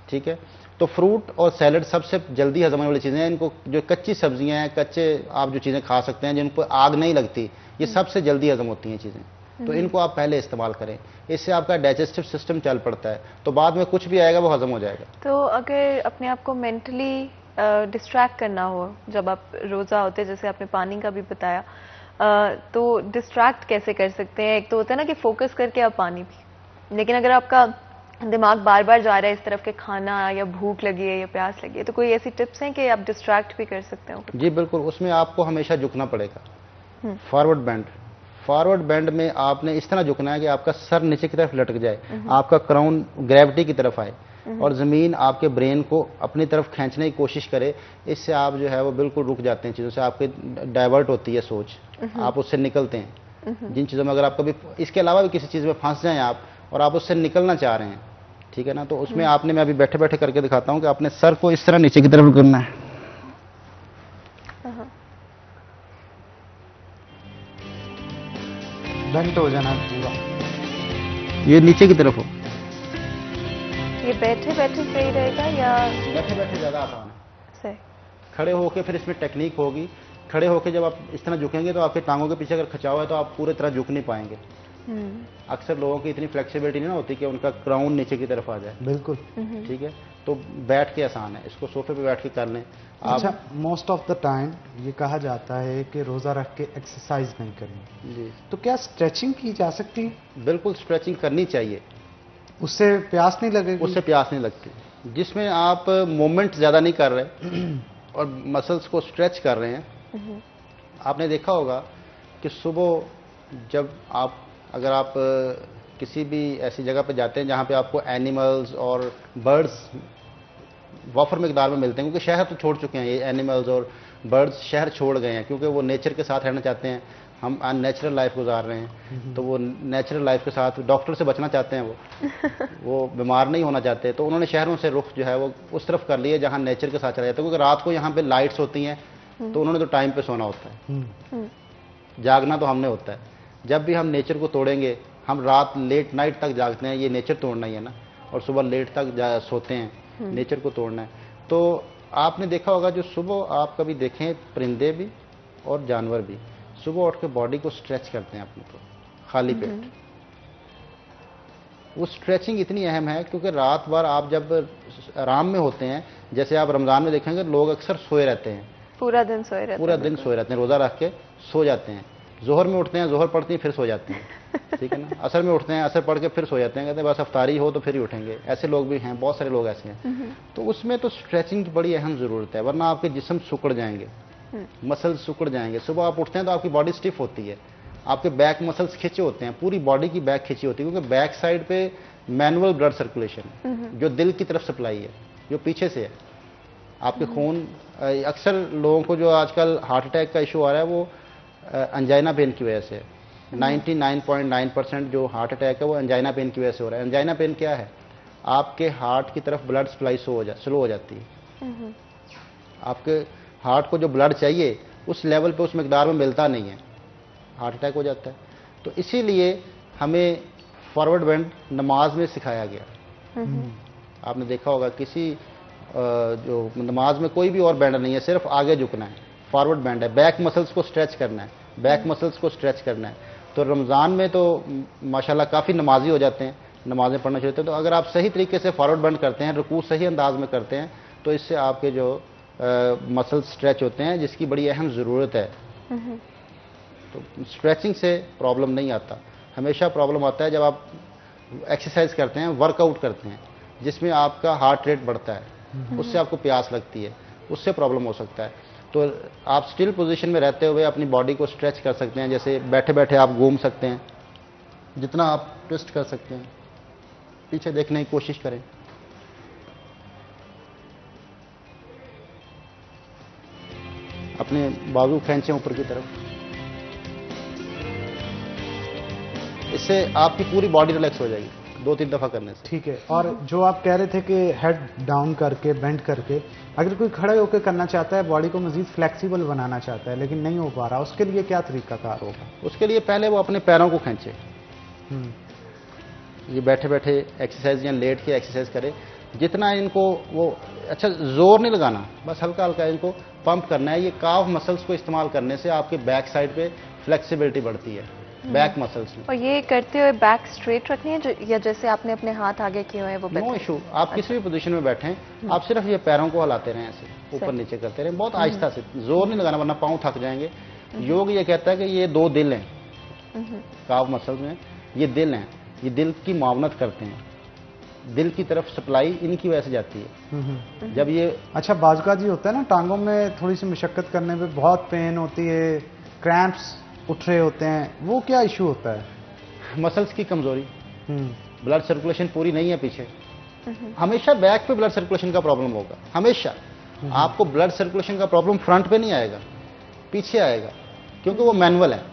ठीक है, तो फ्रूट और सैलड सबसे जल्दी हजम होने वाली चीज़ें हैं। इनको जो कच्ची सब्जियां हैं, कच्चे आप जो चीज़ें खा सकते हैं जिन पर आग नहीं लगती, ये सबसे जल्दी हजम होती हैं चीज़ें, तो इनको आप पहले इस्तेमाल करें। इससे आपका डाइजेस्टिव सिस्टम चल पड़ता है, तो बाद में कुछ भी आएगा वो हजम हो जाएगा। तो अगर अपने आप को मेंटली डिस्ट्रैक्ट करना हो जब आप रोज़ा होते हैं, जैसे आपने पानी का भी बताया, तो डिस्ट्रैक्ट कैसे कर सकते हैं? एक तो होता है ना कि फोकस करके आप पानी पी, लेकिन अगर आपका दिमाग बार बार जा रहा है इस तरफ के खाना या भूख लगी है या प्यास लगी है, तो कोई ऐसी टिप्स हैं कि आप डिस्ट्रैक्ट भी कर सकते हो? जी बिल्कुल, उसमें आपको हमेशा झुकना पड़ेगा। फॉरवर्ड बेंड में आपने इस तरह झुकना है कि आपका सर नीचे की तरफ लटक जाए, आपका क्राउन ग्रेविटी की तरफ आए और ज़मीन आपके ब्रेन को अपनी तरफ खींचने की कोशिश करे। इससे आप जो है वो बिल्कुल रुक जाते हैं, चीज़ों से आपके डाइवर्ट होती है सोच, आप उससे निकलते हैं। जिन चीज़ों में अगर आप कभी इसके अलावा भी किसी चीज़ में फंस जाएं आप और आप उससे निकलना चाह रहे हैं, ठीक है ना, तो उसमें आपने, मैं अभी बैठे बैठे करके दिखाता हूँ कि आपने सर को इस तरह नीचे की तरफ करना है। बेंट हो जाना पूरा, ये नीचे की तरफ हो। ये बैठे बैठे सही रहेगा या बैठे बैठे ज़्यादा आसान है? सही। खड़े होके फिर इसमें टेक्निक होगी। खड़े होके जब आप इस तरह झुकेंगे तो आपके टांगों के पीछे अगर खिंचाव है तो आप पूरी तरह झुक नहीं पाएंगे। अक्सर लोगों की इतनी फ्लेक्सिबिलिटी नहीं होती कि उनका क्राउन नीचे की तरफ आ जाए। बिल्कुल ठीक है, तो बैठ के आसान है, इसको सोफे पे बैठ के कर लें। अच्छा, मोस्ट ऑफ द टाइम ये कहा जाता है कि रोज़ा रख के एक्सरसाइज नहीं करनी जी, तो क्या स्ट्रेचिंग की जा सकती है? बिल्कुल स्ट्रेचिंग करनी चाहिए, उससे प्यास नहीं लगेगी? उससे प्यास नहीं लगती। जिसमें आप मूवमेंट ज़्यादा नहीं कर रहे और मसल्स को स्ट्रेच कर रहे हैं। आपने देखा होगा कि सुबह जब आप, अगर आप किसी भी ऐसी जगह पे जाते हैं जहाँ पे आपको एनिमल्स और बर्ड्स वफर मिकदार में मिलते हैं, क्योंकि शहर तो छोड़ चुके हैं, ये एनिमल्स और बर्ड्स शहर छोड़ गए हैं क्योंकि वो नेचर के साथ रहना चाहते हैं। हम अननेचुरल लाइफ गुजार रहे हैं, तो वो नेचुरल लाइफ के साथ डॉक्टर से बचना चाहते हैं, वो बीमार नहीं होना चाहते, तो उन्होंने शहरों से रुख जो है वो उस तरफ कर लिया जहाँ नेचर के साथ चला जाता है। क्योंकि रात को यहाँ पे लाइट्स होती हैं तो उन्होंने तो टाइम पे सोना होता है, जागना तो हमने होता है। जब भी हम नेचर को तोड़ेंगे, हम रात लेट नाइट तक जागते हैं, ये नेचर तोड़ना ही है ना, और सुबह लेट तक सोते हैं, नेचर को तोड़ना है। तो आपने देखा होगा जो सुबह आप कभी देखें, परिंदे भी और जानवर भी सुबह उठ के बॉडी को स्ट्रेच करते हैं अपने को खाली पेट। वो स्ट्रेचिंग इतनी अहम है क्योंकि रात भर आप जब आराम में होते हैं, जैसे आप रमज़ान में देखेंगे लोग अक्सर सोए रहते हैं, पूरा दिन सोए रहते हैं, पूरा दिन सोए रहते हैं, रोज़ा रख के सो जाते हैं। जोहर में उठते हैं, जोहर पढ़ते हैं फिर सो जाते हैं, ठीक है ना। असर में उठते हैं, असर पढ़ के फिर सो जाते हैं, कहते हैं बस अफ्तारी हो तो फिर ही उठेंगे। ऐसे लोग भी हैं, बहुत सारे लोग ऐसे हैं। तो उसमें तो स्ट्रेचिंग की बड़ी अहम ज़रूरत है, वरना आपके जिस्म सुकड़ जाएंगे, मसल्स सुकड़ जाएंगे। सुबह आप उठते हैं तो आपकी बॉडी स्टिफ होती है, आपके बैक मसल्स खिंचे होते हैं, पूरी बॉडी की बैक खिंची होती है, क्योंकि बैक साइड पे मैनुअल ब्लड सर्कुलेशन जो दिल की तरफ सप्लाई है, जो पीछे से है आपके खून। अक्सर लोगों को जो आजकल हार्ट अटैक का इशू आ रहा है वो एंजाइना पेन की वजह से, 99.9% जो हार्ट अटैक है वो एंजाइना पेन की वजह से हो रहा है। एंजाइना पेन क्या है? आपके हार्ट की तरफ ब्लड सप्लाई स्लो हो जाती है, आपके हार्ट को जो ब्लड चाहिए उस लेवल पे, उस मकदार में मिलता नहीं है, हार्ट अटैक हो जाता है। तो इसीलिए हमें फॉरवर्ड बेंड नमाज में सिखाया गया। आपने देखा होगा किसी जो नमाज में कोई भी और बेंड नहीं है, सिर्फ आगे झुकना है, फॉरवर्ड बेंड है, बैक मसल्स को स्ट्रेच करना है, बैक मसल्स को स्ट्रेच करना है। तो रमज़ान में तो माशाल्लाह काफ़ी नमाजी हो जाते हैं, नमाजें पढ़ना शुरू होते हैं। तो अगर आप सही तरीके से फॉरवर्ड बेंड करते हैं, रुकू सही अंदाज में करते हैं, तो इससे आपके जो मसल स्ट्रेच होते हैं, जिसकी बड़ी अहम ज़रूरत है। तो स्ट्रेचिंग से प्रॉब्लम नहीं आता। हमेशा प्रॉब्लम आता है जब आप एक्सरसाइज करते हैं, वर्कआउट करते हैं, जिसमें आपका हार्ट रेट बढ़ता है, उससे आपको प्यास लगती है, उससे प्रॉब्लम हो सकता है। तो आप स्टिल पोजीशन में रहते हुए अपनी बॉडी को स्ट्रेच कर सकते हैं। जैसे बैठे बैठे आप घूम सकते हैं, जितना आप ट्विस्ट कर सकते हैं, पीछे देखने की कोशिश करें। अपने बाजू खींचें ऊपर की तरफ, इससे आपकी पूरी बॉडी रिलैक्स हो जाएगी 2-3 दफा करने से। ठीक है। और जो आप कह रहे थे कि हेड डाउन करके, बेंड करके, अगर कोई खड़े होकर करना चाहता है, बॉडी को मजीद फ्लेक्सिबल बनाना चाहता है लेकिन नहीं हो पा रहा, उसके लिए क्या तरीकाकार होगा? उसके लिए पहले वो अपने पैरों को खींचे, ये बैठे बैठे एक्सरसाइज या लेट के एक्सरसाइज करे। जितना इनको वो अच्छा जोर नहीं लगाना, बस हल्का हल्का इनको पंप करना है। ये काफ मसल्स को इस्तेमाल करने से आपके बैक साइड पे फ्लेक्सिबिलिटी बढ़ती है, बैक मसल्स में। और ये करते हुए बैक स्ट्रेट रखनी है या जैसे आपने अपने हाथ आगे किए हुए हैं वो नो इशू, आप किसी भी पोजीशन में बैठे हैं, आप सिर्फ ये पैरों को हिलाते रहें, ऐसे ऊपर नीचे करते रहें, बहुत आहिस्ता से, जोर नहीं लगाना वरना पाँव थक जाएंगे। योग ये कहता है कि ये 2 दिल हैं काफ मसल्स में, ये दिल हैं, ये दिल की मुआवनत करते हैं, दिल की तरफ सप्लाई इनकी वजह से जाती है। जब ये अच्छा बाजूका जी होता है ना, टांगों में थोड़ी सी मशक्कत करने पे बहुत पेन होती है, क्रैम्प्स उठ रहे होते हैं, वो क्या इशू होता है? मसल्स की कमजोरी, ब्लड सर्कुलेशन पूरी नहीं है पीछे। हमेशा बैक पे ब्लड सर्कुलेशन का प्रॉब्लम होगा, हमेशा। आपको ब्लड सर्कुलेशन का प्रॉब्लम फ्रंट पे नहीं आएगा, पीछे आएगा, क्योंकि वो मैनुअल है।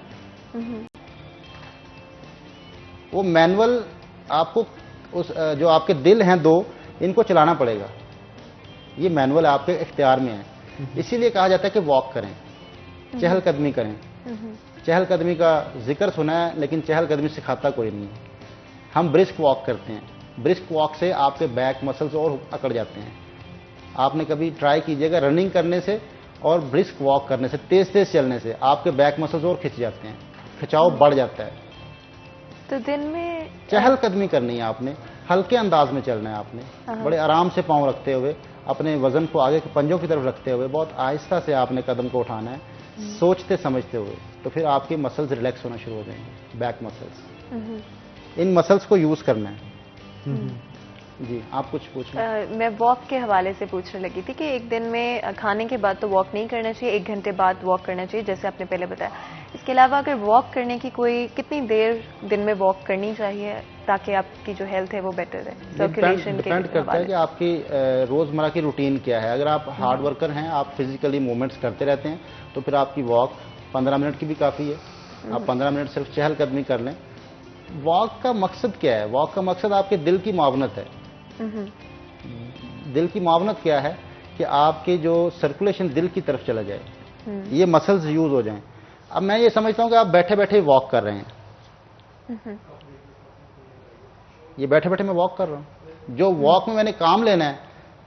वो मैनुअल आपको उस जो आपके दिल हैं 2, इनको चलाना पड़ेगा। ये मैनुअल आपके इख्तियार में है। इसीलिए कहा जाता है कि वॉक करें, चहलकदमी करें। चहलकदमी का जिक्र सुना है लेकिन चहलकदमी सिखाता कोई नहीं है। हम ब्रिस्क वॉक करते हैं, ब्रिस्क वॉक से आपके बैक मसल्स और अकड़ जाते हैं। आपने कभी ट्राई कीजिएगा, रनिंग करने से और ब्रिस्क वॉक करने से, तेज तेज चलने से आपके बैक मसल्स और खिंच जाते हैं, खिंचाव बढ़ जाता है। तो दिन में चहलकदमी करनी है आपने, हल्के अंदाज में चलना है आपने, बड़े आराम से पांव रखते हुए, अपने वजन को आगे के पंजों की तरफ रखते हुए, बहुत आहिस्ता से आपने कदम को उठाना है, सोचते समझते हुए। तो फिर आपके मसल्स रिलैक्स होना शुरू हो जाएंगे, बैक मसल्स। इन मसल्स को यूज करना है। जी आप कुछ पूछें। मैं वॉक के हवाले से पूछने लगी थी कि एक दिन में खाने के बाद तो वॉक नहीं करना चाहिए, 1 घंटे बाद वॉक करना चाहिए जैसे आपने पहले बताया। इसके अलावा अगर वॉक करने की कोई कितनी देर दिन में वॉक करनी चाहिए ताकि आपकी जो हेल्थ है वो बेटर है? सर्कुलेशन के डिपेंड करता है कि आपकी रोजमर्रा की रूटीन क्या है। अगर आप हार्ड वर्कर हैं, आप फिजिकली मूवमेंट्स करते रहते हैं, तो फिर आपकी वॉक 15 मिनट की भी काफ़ी है। आप 15 मिनट सिर्फ चहलकदमी कर लें। वॉक का मकसद क्या है? वॉक का मकसद आपके दिल की मुआवनत है। दिल की मुआवनत क्या है कि आपके जो सर्कुलेशन दिल की तरफ चला जाए, ये मसल्स यूज हो जाएं। अब मैं ये समझता हूं कि आप बैठे बैठे वॉक कर रहे हैं, ये बैठे बैठे मैं वॉक कर रहा हूं, जो वॉक में मैंने काम लेना है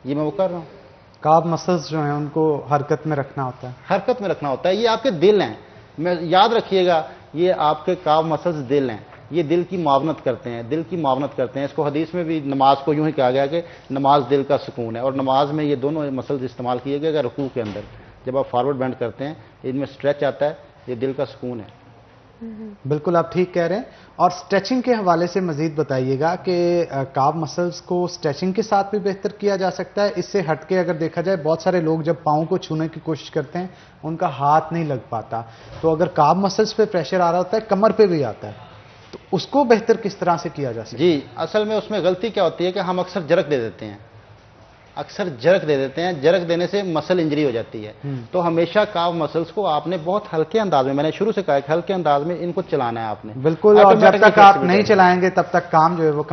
ये मैं वो कर रहा हूं। काफ मसल्स जो हैं उनको हरकत में रखना होता है, हरकत में रखना होता है। ये आपके दिल हैं, मैं याद रखिएगा, ये आपके काफ मसल्स दिल हैं, ये दिल की मुआवनत करते हैं, दिल की मुआवनत करते हैं। इसको हदीस में भी नमाज को यूं ही कहा गया कि नमाज दिल का सुकून है, और नमाज में ये दोनों मसल्स इस्तेमाल किए गए। रुकू के अंदर जब आप फॉरवर्ड बेंड करते हैं, इनमें स्ट्रेच आता है, ये दिल का सुकून है। बिल्कुल आप ठीक कह रहे हैं। और स्ट्रेचिंग के हवाले से मजीद बताइएगा कि काफ मसल्स को स्ट्रेचिंग के साथ भी बेहतर किया जा सकता है। इससे हटके अगर देखा जाए, बहुत सारे लोग जब पाँव को छूने की कोशिश करते हैं उनका हाथ नहीं लग पाता, तो अगर काफ मसल्स पे प्रेशर आ रहा होता है, कमर पे भी आता है, तो उसको बेहतर किस तरह से किया जा सकता है? जी, असल में उसमें गलती क्या होती है कि हम अक्सर जरक दे देते हैं, अक्सर जरक दे देते हैं। जरक देने से मसल इंजरी हो जाती है। तो हमेशा काफ मसल्स को आपने बहुत हल्के अंदाज में, मैंने शुरू से कहा कि हल्के अंदाज में इनको चलाना है आपने। बिल्कुल, और जब तक आप नहीं चलाएंगे तब तक काम जो है वो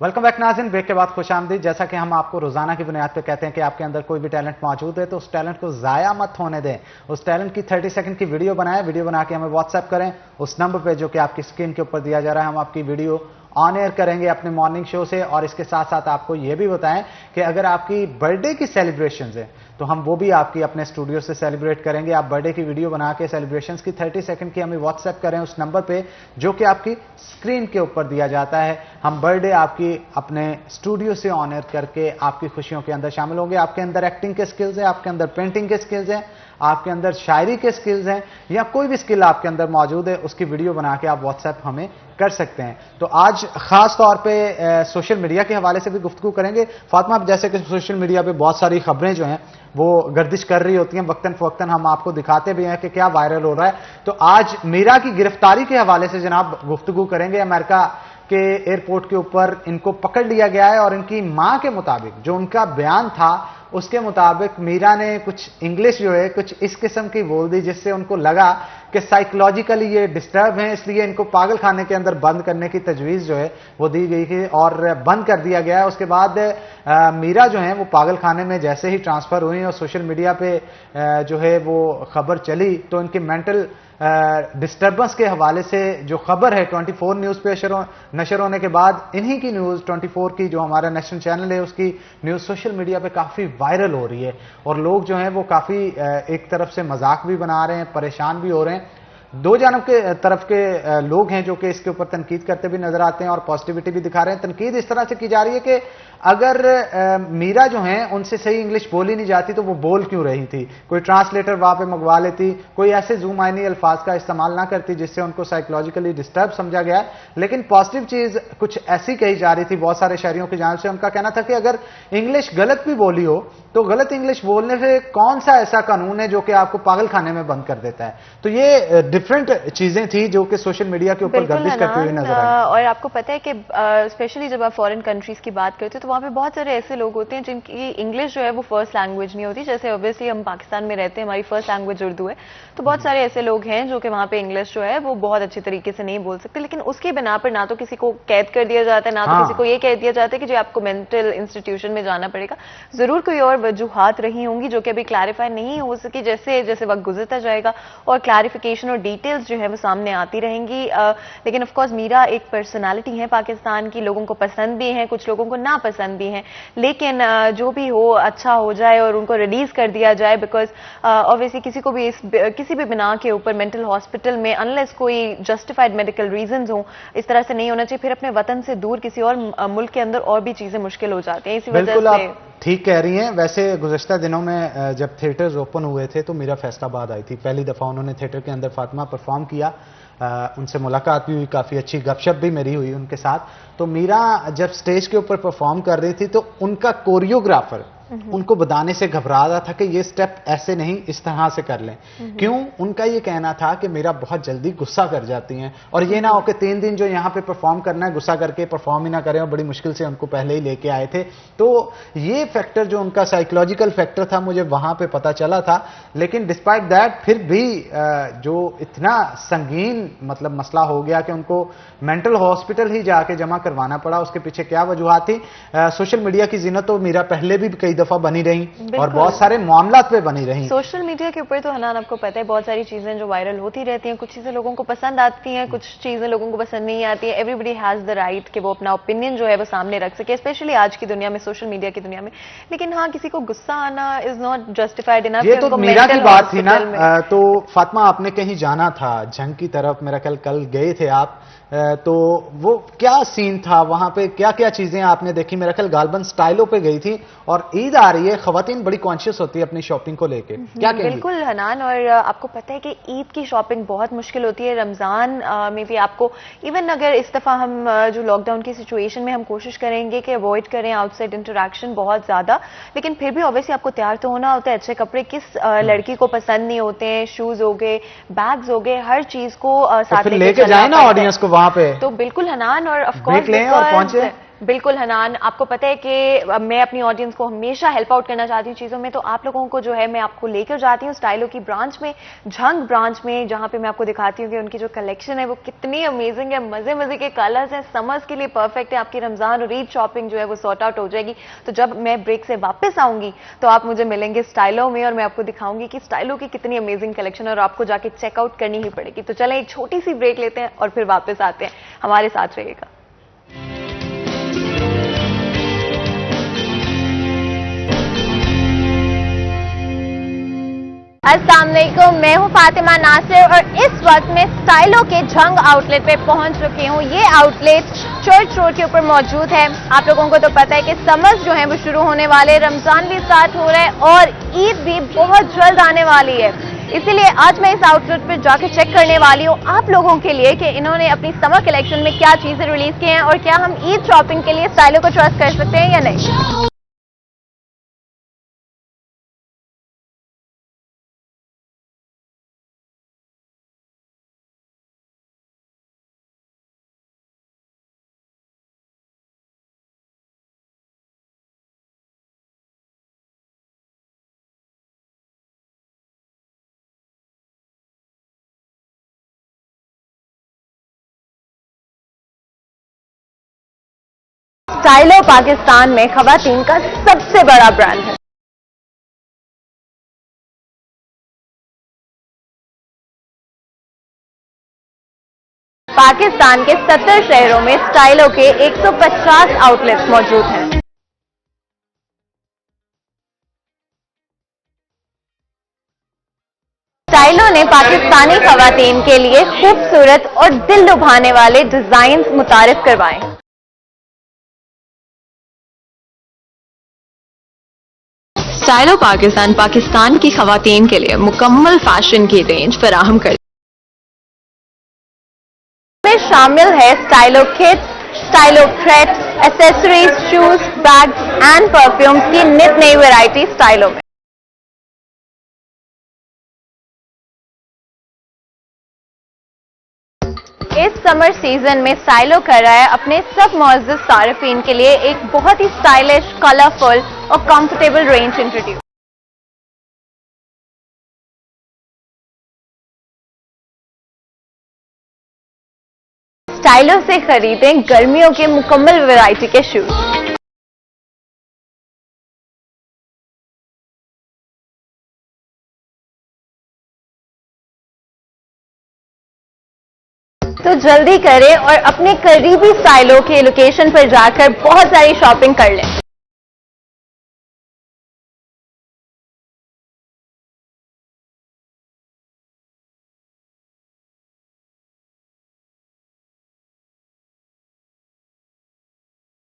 वेलकम बैक नाज़रीन। ब्रेक के बाद खुशामदीद। जैसा कि हम आपको रोजाना की बुनियाद पे कहते हैं कि आपके अंदर कोई भी टैलेंट मौजूद है तो उस टैलेंट को जाया मत होने दें। उस टैलेंट की 30 सेकंड की वीडियो बनाएं, वीडियो बना के हमें व्हाट्सएप करें उस नंबर पे जो कि आपकी स्क्रीन के ऊपर दिया जा रहा है। हम आपकी वीडियो ऑन एयर करेंगे अपने मॉर्निंग शो से। और इसके साथ साथ आपको यह भी बताएं कि अगर आपकी बर्थडे की सेलिब्रेशंस है तो हम वो भी आपकी अपने स्टूडियो से सेलिब्रेट करेंगे। आप बर्थडे की वीडियो बना के सेलिब्रेशंस की 30 सेकंड की हमें व्हाट्सएप करें उस नंबर पे जो कि आपकी स्क्रीन के ऊपर दिया जाता है। हम बर्थडे आपकी अपने स्टूडियो से ऑन एयर करके आपकी खुशियों के अंदर शामिल होंगे। आपके अंदर एक्टिंग के स्किल्स हैं, आपके अंदर पेंटिंग के स्किल्स हैं, आपके अंदर शायरी के स्किल्स हैं, या कोई भी स्किल आपके अंदर मौजूद है, उसकी वीडियो बना के आप व्हाट्सएप हमें कर सकते हैं। तो आज खास तौर पे सोशल मीडिया के हवाले से भी गुफ्तगू करेंगे। फातिमा, जैसे कि सोशल मीडिया पे बहुत सारी खबरें जो हैं वो गर्दिश कर रही होती हैं, वक्तन फवक्तन हम आपको दिखाते भी हैं कि क्या वायरल हो रहा है। तो आज मीरा की गिरफ्तारी के हवाले से जनाब गुफ्तगू करेंगे। अमेरिका के एयरपोर्ट के ऊपर इनको पकड़ लिया गया है और इनकी मां के मुताबिक जो उनका बयान था उसके मुताबिक मीरा ने कुछ इंग्लिश जो है कुछ इस किस्म की बोल दी जिससे उनको लगा कि साइकोलॉजिकली ये डिस्टर्ब हैं, इसलिए इनको पागल खाने के अंदर बंद करने की तजवीज़ जो है वो दी गई थी और बंद कर दिया गया है। उसके बाद मीरा जो है वो पागल खाने में जैसे ही ट्रांसफ़र हुई और सोशल मीडिया पे जो है वो खबर चली तो इनकी मेंटल डिस्टर्बेंस के हवाले से जो खबर है 24 न्यूज़ पे नशर होने के बाद इन्हीं की न्यूज़ 24 की जो हमारा नेशनल चैनल है उसकी न्यूज़ सोशल मीडिया पे काफ़ी वायरल हो रही है और लोग जो हैं वो काफ़ी एक तरफ से मजाक भी बना रहे हैं, परेशान भी हो रहे हैं। दो जानब के तरफ के लोग हैं जो कि इसके ऊपर तनकीद करते भी नजर आते हैं और पॉजिटिविटी भी दिखा रहे हैं। तनकीद इस तरह से की जा रही है कि अगर मीरा जो हैं उनसे सही इंग्लिश बोली नहीं जाती तो वो बोल क्यों रही थी, कोई ट्रांसलेटर वहां पे मंगवा लेती, कोई ऐसे ज़ुमाइनी अल्फाज का इस्तेमाल ना करती जिससे उनको साइकोलॉजिकली डिस्टर्ब समझा गया। लेकिन पॉजिटिव चीज कुछ ऐसी कही जा रही थी बहुत सारे शहरियों की जानिब से। उनका कहना था कि अगर इंग्लिश गलत भी बोली हो तो गलत इंग्लिश बोलने से कौन सा ऐसा कानून है जो कि आपको पागल खाने में बंद कर देता है। तो ये डिफरेंट चीजें थी जो कि सोशल मीडिया के ऊपर गर्दिश करती हुई नजर आई। और आपको पता है कि स्पेशली जब आप फॉरेन कंट्रीज की बात करते हो तो वहाँ पे बहुत सारे ऐसे लोग होते हैं जिनकी इंग्लिश जो है वो फर्स्ट लैंग्वेज नहीं होती। जैसे ऑब्वियसली हम पाकिस्तान में रहते हैं, हमारी फर्स्ट लैंग्वेज उर्दू है, तो बहुत सारे ऐसे लोग हैं जो कि वहाँ पे इंग्लिश जो है वो बहुत अच्छी तरीके से नहीं बोल सकते। लेकिन उसके बिना पर ना तो किसी को कैद कर दिया जाता है, ना तो किसी को ये कह दिया जाता है कि जो आपको मेंटल इंस्टीट्यूशन में जाना पड़ेगा। जरूर कोई और वजूहात रही होंगी जो कि अभी क्लैरिफाई नहीं हो सकी। जैसे जैसे वक्त गुजरता जाएगा और क्लैरिफिकेशन और डिटेल्स जो है वो सामने आती रहेंगी। लेकिन ऑफ कोर्स मीरा एक पर्सनालिटी है पाकिस्तान की, लोगों को पसंद भी है, कुछ लोगों को नापसंद भी है। लेकिन जो भी हो अच्छा हो जाए और उनको रिलीज कर दिया जाए, बिकॉज ऑब्वियसली किसी को भी किसी भी बिना के ऊपर मेंटल हॉस्पिटल में अनलेस कोई जस्टिफाइड मेडिकल रीजंस हो इस तरह से नहीं होना चाहिए। फिर अपने वतन से दूर किसी और मुल्क के अंदर और भी चीजें मुश्किल हो जाती हैं। इसी वजह से ठीक कह रही हैं। वैसे गुज़श्ता दिनों में जब थिएटर्स ओपन हुए थे तो मीरा फैसलाबाद आई थी, पहली दफ़ा उन्होंने थिएटर के अंदर फातिमा परफॉर्म किया। उनसे मुलाकात भी हुई, काफ़ी अच्छी गपशप भी मेरी हुई उनके साथ। तो मीरा जब स्टेज के ऊपर परफॉर्म कर रही थी तो उनका कोरियोग्राफर उनको बताने से घबरा रहा था कि ये स्टेप ऐसे नहीं इस तरह से कर लें। क्यों? उनका ये कहना था कि मेरा बहुत जल्दी गुस्सा कर जाती हैं और ये ना हो कि 3 दिन जो यहाँ पे परफॉर्म करना है गुस्सा करके परफॉर्म ही ना करें, और बड़ी मुश्किल से उनको पहले ही लेके आए थे। तो ये फैक्टर जो उनका साइकोलॉजिकल फैक्टर था मुझे वहां पे पता चला था। लेकिन डिस्पाइट दैट फिर भी जो इतना संगीन मतलब मसला हो गया कि उनको मेंटल हॉस्पिटल ही जाके जमा करवाना पड़ा, उसके पीछे क्या वजूहत थी? सोशल मीडिया की जिन्नत तो मीरा पहले भी कई दफा बनी रही और बहुत सारे मामलात पे बनी रही। सोशल मीडिया के ऊपर तो हनान आपको पता है बहुत सारी चीजें जो वायरल होती रहती हैं। कुछ चीजें लोगों को पसंद आती हैं, कुछ चीजें लोगों को पसंद नहीं आती है। एवरीबडी हैज द राइट कि वो अपना ओपिनियन जो है वो सामने रख सके, स्पेशली आज की दुनिया में, सोशल मीडिया की दुनिया में। लेकिन हाँ, किसी को गुस्सा आना इज नॉट जस्टिफाइड इनफ। ये तो मीरा की बात थी ना। तो फातिमा आपने कहीं जाना था जंग की तरफ, मेरा कल गए थे आप, तो वो क्या सीन था वहां पे, क्या क्या चीजें आपने देखी? मेरा ख्याल गालबन स्टाइलों पे गई थी और ईद आ रही है, खवातीन बड़ी कॉन्शियस होती है अपनी शॉपिंग को लेके, क्या कहेंगी? बिल्कुल हनान, और आपको पता है कि ईद की शॉपिंग बहुत मुश्किल होती है। रमजान में भी आपको इवन अगर इस दफा हम जो लॉकडाउन की सिचुएशन में हम कोशिश करेंगे कि अवॉइड करें आउटसाइड इंटरेक्शन बहुत ज्यादा, लेकिन फिर भी ऑब्वियसली आपको तैयार तो होना होता है। अच्छे कपड़े किस लड़की को पसंद नहीं होते हैं? शूज हो गए, बैग्स हो गए, हर चीज को साथ लेके जाए ना ऑडियंस को वहां पे। तो बिल्कुल हनान, और ऑफ कोर्स और पहुंचे। बिल्कुल हनान, आपको पता है कि मैं अपनी ऑडियंस को हमेशा हेल्प आउट करना चाहती हूँ चीज़ों में। तो आप लोगों को जो है मैं आपको लेकर जाती हूँ स्टाइलों की ब्रांच में, झंग ब्रांच में, जहाँ पे मैं आपको दिखाती हूँ कि उनकी जो कलेक्शन है वो कितनी अमेजिंग है। मजे मजे के कलर्स हैं, समर्स के लिए परफेक्ट है। आपकी रमजान और ईद शॉपिंग जो है वो सॉर्ट आउट हो जाएगी। तो जब मैं ब्रेक से वापस आऊंगी तो आप मुझे मिलेंगे स्टाइलों में और मैं आपको दिखाऊंगी कि स्टाइलों की कितनी अमेजिंग कलेक्शन है और आपको जाके चेकआउट करनी ही पड़ेगी। तो चलें एक छोटी सी ब्रेक लेते हैं और फिर वापस आते हैं, हमारे साथ रहिएगा। अस्सलाम वालेकुम, मैं हूं फातिमा नासिर और इस वक्त मैं स्टाइलो के झंग आउटलेट पे पहुंच चुकी हूं। ये आउटलेट चर्च रोड के ऊपर मौजूद है। आप लोगों को तो पता है कि समर्स जो हैं वो शुरू होने वाले, रमजान भी स्टार्ट हो रहा है और ईद भी बहुत जल्द आने वाली है। इसीलिए आज मैं इस आउटलेट पर जाके चेक करने वाली हूँ आप लोगों के लिए कि इन्होंने अपनी समर कलेक्शन में क्या चीजें रिलीज की हैं और क्या हम ईद शॉपिंग के लिए स्टाइलो को ट्रस्ट कर सकते हैं या नहीं। स्टाइलो पाकिस्तान में खवातीन का सबसे बड़ा ब्रांड है। पाकिस्तान के 70 शहरों में स्टाइलो के 150 आउटलेट्स मौजूद हैं। स्टाइलो ने पाकिस्तानी खवातीन के लिए खूबसूरत और दिल लुभाने वाले डिजाइन मुतारिफ करवाए। स्टाइलो पाकिस्तान की खवातीन के लिए मुकम्मल फैशन की रेंज फराहम कर में शामिल है Stylo kits, Stylo threads, accessories, shoes, bags and perfumes की नित नई वैरायटी स्टाइलो में। इस समर सीजन में स्टाइलो कर रहा है अपने सब मुअज़्ज़ज़ सारिफीन के लिए एक बहुत ही स्टाइलिश, कलरफुल और कंफर्टेबल रेंज इंट्रोड्यूस। स्टाइलो से खरीदें गर्मियों के मुकम्मल वैरायटी के शूज। तो जल्दी करें और अपने करीबी स्टाइलो के लोकेशन पर जाकर बहुत सारी शॉपिंग कर लें।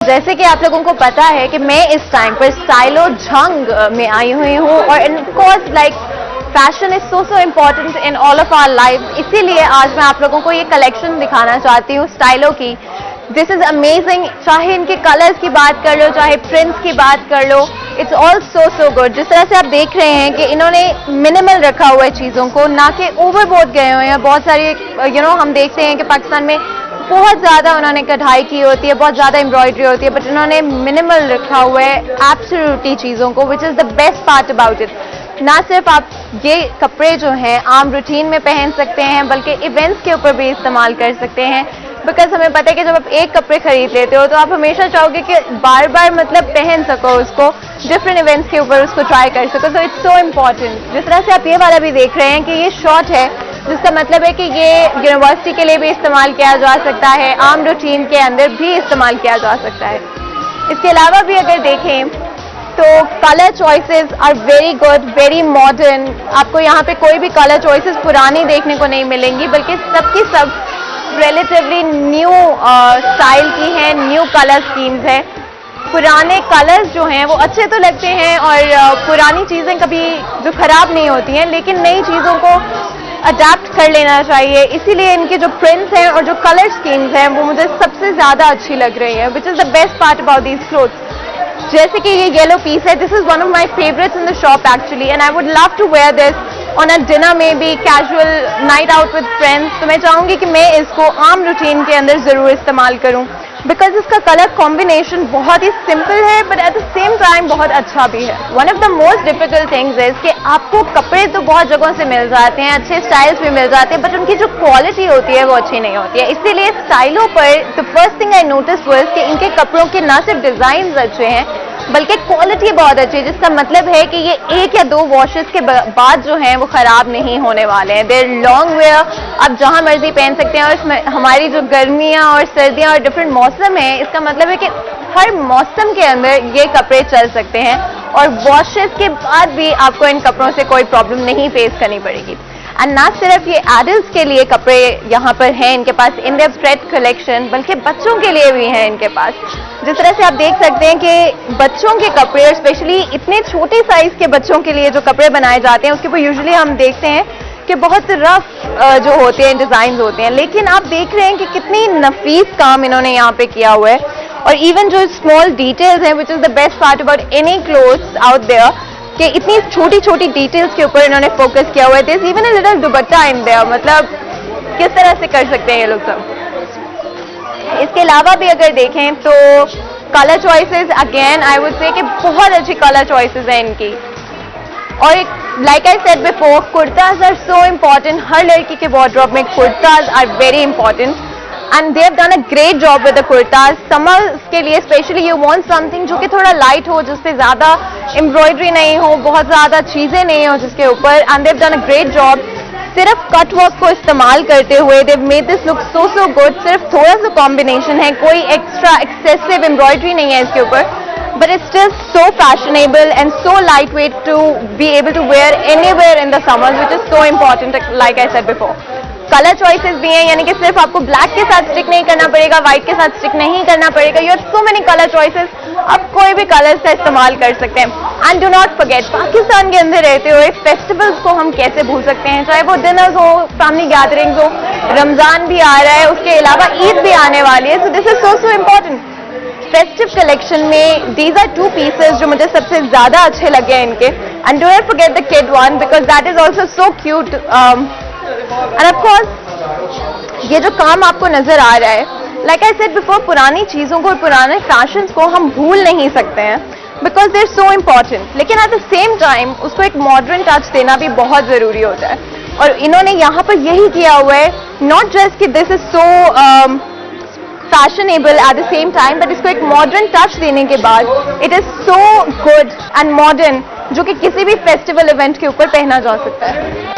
जैसे कि आप लोगों को पता है कि मैं इस टाइम पर स्टाइलो झंग में आई हुई हूँ और of course like fashion is so important in all of our life. इसीलिए आज मैं आप लोगों को ये कलेक्शन दिखाना चाहती हूँ स्टाइलो की। This is amazing. चाहे इनके कलर्स की बात कर लो, चाहे प्रिंट्स की बात कर लो, इट्स ऑल सो गुड। जिस तरह से आप देख रहे हैं कि इन्होंने मिनिमल रखा हुआ है चीज़ों को, ना कि ओवरबोर्ड गए हुए हैं। बहुत सारी हम देखते हैं कि पाकिस्तान में बहुत ज़्यादा उन्होंने कढ़ाई की होती है, बहुत ज़्यादा एम्ब्रॉयडरी होती है, बट इन्होंने मिनिमल रखा हुआ है एब्सोल्युटली चीज़ों को, विच is the best part about it. ना सिर्फ आप ये कपड़े जो हैं आम रूटीन में पहन सकते हैं, बल्कि इवेंट्स के ऊपर भी इस्तेमाल कर सकते हैं। बिकॉज हमें पता है कि जब आप एक कपड़े खरीद लेते हो तो आप हमेशा चाहोगे कि बार बार मतलब पहन सको उसको, डिफरेंट इवेंट्स के ऊपर उसको ट्राई कर सको। So it's so important. जिस तरह से आप ये वाला भी देख रहे हैं कि ये शॉर्ट है, जिसका मतलब है कि ये यूनिवर्सिटी के लिए भी इस्तेमाल किया जा सकता है, आम रूटीन के अंदर भी इस्तेमाल किया जा सकता है। इसके अलावा भी अगर देखें तो colour choices are very good, very modern. आपको यहाँ पे कोई भी कलर चॉइसेस पुरानी देखने को नहीं मिलेंगी, बल्कि सबकी सब रिलेटिवली न्यू स्टाइल की हैं, न्यू कलर स्कीम्स हैं। पुराने कलर्स जो हैं वो अच्छे तो लगते हैं और पुरानी चीज़ें कभी जो खराब नहीं होती हैं, लेकिन नई चीज़ों को अडेप्ट कर लेना चाहिए। इसीलिए इनके जो प्रिंट्स हैं और जो कलर स्कीम्स हैं वो मुझे सबसे ज़्यादा अच्छी लग रही है, which is the best part about these clothes. जैसे कि ये येलो पीस है, this is one of my favourites in the shop actually, and I would love to wear this on a dinner maybe, casual night out with friends. तो मैं चाहूंगी कि मैं इसको आम रूटीन के अंदर जरूर इस्तेमाल करूं, बिकॉज इसका कलर कॉम्बिनेशन बहुत ही सिंपल है but at the same time बहुत अच्छा भी है। One of the most difficult things is कि आपको कपड़े तो बहुत जगहों से मिल जाते हैं, अच्छे स्टाइल्स भी मिल जाते हैं, बट उनकी जो क्वालिटी होती है वो अच्छी नहीं होती है। इसीलिए स्टाइलो पर the first thing I notice was कि इनके कपड़ों के ना सिर्फ डिजाइन अच्छे हैं बल्कि क्वालिटी बहुत अच्छी है, जिसका मतलब है कि ये 1 या 2 वॉशेस के बाद जो हैं वो खराब नहीं होने वाले हैं। देर लॉन्ग वेयर, आप जहां मर्जी पहन सकते हैं। और हमारी जो गर्मियां और सर्दियां और डिफरेंट मौसम है, इसका मतलब है कि हर मौसम के अंदर ये कपड़े चल सकते हैं और वॉशेस के बाद भी आपको इन कपड़ों से कोई प्रॉब्लम नहीं फेस करनी पड़ेगी। एंड ना सिर्फ ये एडल्ट्स के लिए कपड़े यहाँ पर हैं इनके पास इन देयर स्प्रेड कलेक्शन, बल्कि बच्चों के लिए भी हैं इनके पास। जिस तरह से आप देख सकते हैं कि बच्चों के कपड़े, स्पेशली इतने छोटे साइज के बच्चों के लिए जो कपड़े बनाए जाते हैं उसके ऊपर यूजुअली हम देखते हैं कि बहुत रफ जो होते हैं डिजाइन होते हैं, लेकिन आप देख रहे हैं कि कितनी नफीस काम इन्होंने यहाँ पे किया हुआ है। और इवन जो स्मॉल डिटेल्स हैं, which is the best part about any clothes out there, कि इतनी छोटी छोटी डिटेल्स के ऊपर इन्होंने फोकस किया हुआ है। There is even a little dupatta in there, मतलब किस तरह से कर सकते हैं ये लोग सब। इसके अलावा भी अगर देखें तो colour choices, again I would say कि बहुत अच्छी कलर चॉइसेस हैं इनकी। और एक like I said before, kurtas are so important. हर लड़की के वार्डरोब में kurtas are very important and they have done a great job with the kurtas. Summers के लिए स्पेशली यू वांट समथिंग जो कि थोड़ा लाइट हो, जिसपे ज्यादा एम्ब्रॉयडरी नहीं हो, बहुत ज्यादा चीजें नहीं हो जिसके ऊपर, and they have done a great job. सिर्फ कट वर्क को इस्तेमाल करते हुए they made this look so good. सिर्फ थोड़ा सा कॉम्बिनेशन है, कोई एक्स्ट्रा एक्सेसिव एम्ब्रॉयडरी नहीं है इसके ऊपर, but it's still so fashionable and so lightweight to be able to wear anywhere in the summers, which is so important, like I said before. Colour choices भी हैं, यानी कि सिर्फ आपको ब्लैक के साथ स्टिक नहीं करना पड़ेगा, व्हाइट के साथ स्टिक नहीं करना पड़ेगा। You have so many colour choices, आप कोई भी कलर का इस्तेमाल कर सकते हैं। And do not forget, Pakistan के अंदर रहते हुए फेस्टिवल्स को हम कैसे भूल सकते हैं, चाहे वो डिनर्स हो, फैमिली गैदरिंग्स हो, रमजान भी आ रहा है, उसके अलावा ईद भी आने वाली है। So this is so important. Festive collection में दीज आर 2 पीसेस जो मुझे सबसे ज्यादा अच्छे लगे हैं इनके। And do not forget the kid one because that is also so cute. End of course ये जो काम आपको नजर आ रहा है, लाइक आई सेड बिफोर, पुरानी चीजों को और पुराने फैशंस को हम भूल नहीं सकते हैं because they are so important, लेकिन एट द सेम टाइम उसको एक मॉडर्न टच देना भी बहुत जरूरी होता है। और इन्होंने यहाँ पर यही किया हुआ है, नॉट जस्ट कि this is so fashionable eight the same time, but इसको एक मॉडर्न टच देने के बाद it is so good and modern, जो कि किसी भी फेस्टिवल इवेंट के ऊपर पहना जा सकता है।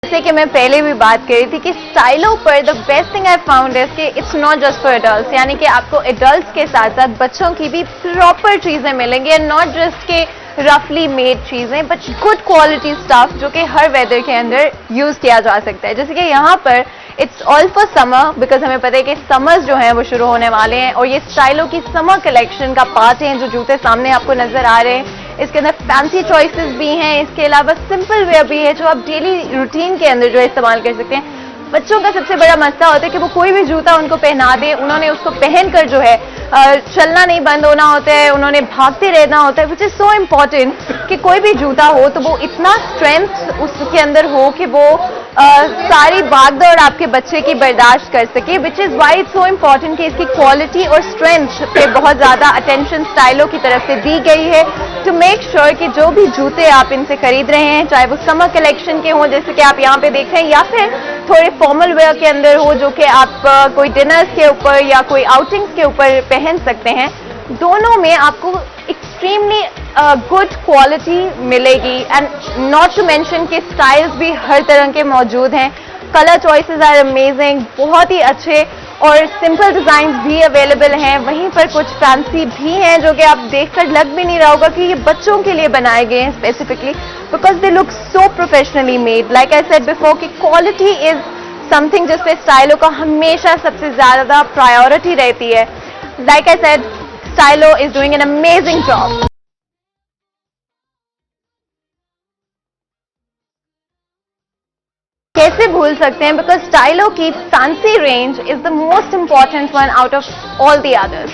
जैसे कि मैं पहले भी बात कर रही थी कि स्टाइलों पर the best thing I found is कि it's not just for adults, यानी कि आपको एडल्ट्स के साथ साथ बच्चों की भी प्रॉपर चीजें मिलेंगी, एंड नॉट जस्ट के रफली मेड चीजें, बट गुड क्वालिटी स्टफ जो कि हर वेदर के अंदर यूज किया जा सकता है। जैसे कि यहाँ पर it's all for summer, because हमें पता है कि समर्स जो हैं वो शुरू होने वाले हैं, और ये स्टाइलों की समर कलेक्शन का पार्ट है। जो जूते सामने आपको नजर आ रहे हैं, इसके अंदर फैंसी चॉइसेस भी हैं, इसके अलावा सिंपल वेयर भी है जो आप डेली रूटीन के अंदर जो है इस्तेमाल कर सकते हैं। बच्चों का सबसे बड़ा मसला होता है कि वो कोई भी जूता उनको पहना दे, उन्होंने उसको पहनकर जो है चलना नहीं बंद होना होता है, उन्होंने भागते रहना होता है, विच इज सो इम्पॉर्टेंट कि कोई भी जूता हो तो वो इतना स्ट्रेंथ उसके अंदर हो कि वो सारी भागदौड़ आपके बच्चे की बर्दाश्त कर सके, which is why it's so important कि इसकी क्वालिटी और स्ट्रेंथ पे बहुत ज्यादा अटेंशन स्टाइलों की तरफ से दी गई है, टू मेक श्योर कि जो भी जूते आप इनसे खरीद रहे हैं, चाहे वो समर कलेक्शन के हों जैसे कि आप यहाँ पे देख रहे हैं, या फिर थोड़े फॉर्मल वेयर के अंदर हो जो कि आप कोई डिनर्स के ऊपर या कोई आउटिंग्स के ऊपर पहन सकते हैं, दोनों में आपको एक्सट्रीमली गुड क्वालिटी मिलेगी। एंड नॉट टू मेंशन कि स्टाइल्स भी हर तरह के मौजूद हैं, कलर चॉइसेस आर अमेजिंग, बहुत ही अच्छे, और सिंपल डिजाइन भी अवेलेबल हैं, वहीं पर कुछ फैंसी भी हैं जो कि आप देखकर लग भी नहीं रहा होगा कि ये बच्चों के लिए बनाए गए हैं specifically, because they look so professionally made. Like I said before कि क्वालिटी इज समथिंग जिस पे स्टाइलो का हमेशा सबसे ज्यादा प्रायोरिटी रहती है। Like I said, Stylo is doing an amazing job. कैसे भूल सकते हैं, बिकॉज स्टाइलो की fancy range is the most important one out of all the others.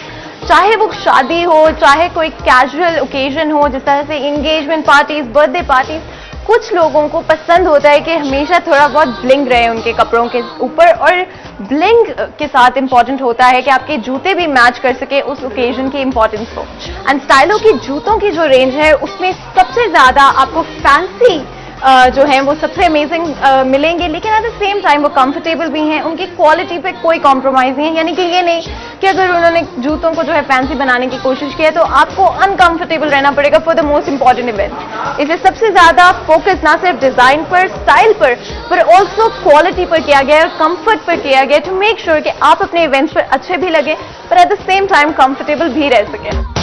चाहे वो शादी हो, चाहे कोई कैजुअल ओकेजन हो, जिस तरह से एंगेजमेंट पार्टीज, बर्थडे पार्टीज, कुछ लोगों को पसंद होता है कि हमेशा थोड़ा बहुत ब्लिंग रहे उनके कपड़ों के ऊपर, और ब्लिंग के साथ इंपॉर्टेंट होता है कि आपके जूते भी मैच कर सके उस ओकेजन की इंपॉर्टेंस को। एंड स्टाइलो की जूतों की जो रेंज है उसमें सबसे ज्यादा आपको फैंसी जो हैं वो सबसे अमेजिंग मिलेंगे, लेकिन एट द सेम टाइम वो कंफर्टेबल भी हैं, उनकी क्वालिटी पे कोई कॉम्प्रोमाइज़ नहीं है। यानी कि ये नहीं कि अगर उन्होंने जूतों को जो है फैंसी बनाने की कोशिश की है तो आपको अनकंफर्टेबल रहना पड़ेगा for the most important event. इसलिए सबसे ज़्यादा फोकस ना सिर्फ डिज़ाइन पर, स्टाइल पर ऑल्सो क्वालिटी पर किया गया है और कम्फर्ट पर किया गया है, टू मेक श्योर कि आप अपने इवेंट्स पर अच्छे भी लगे पर eight the same time comfortable भी रह सके।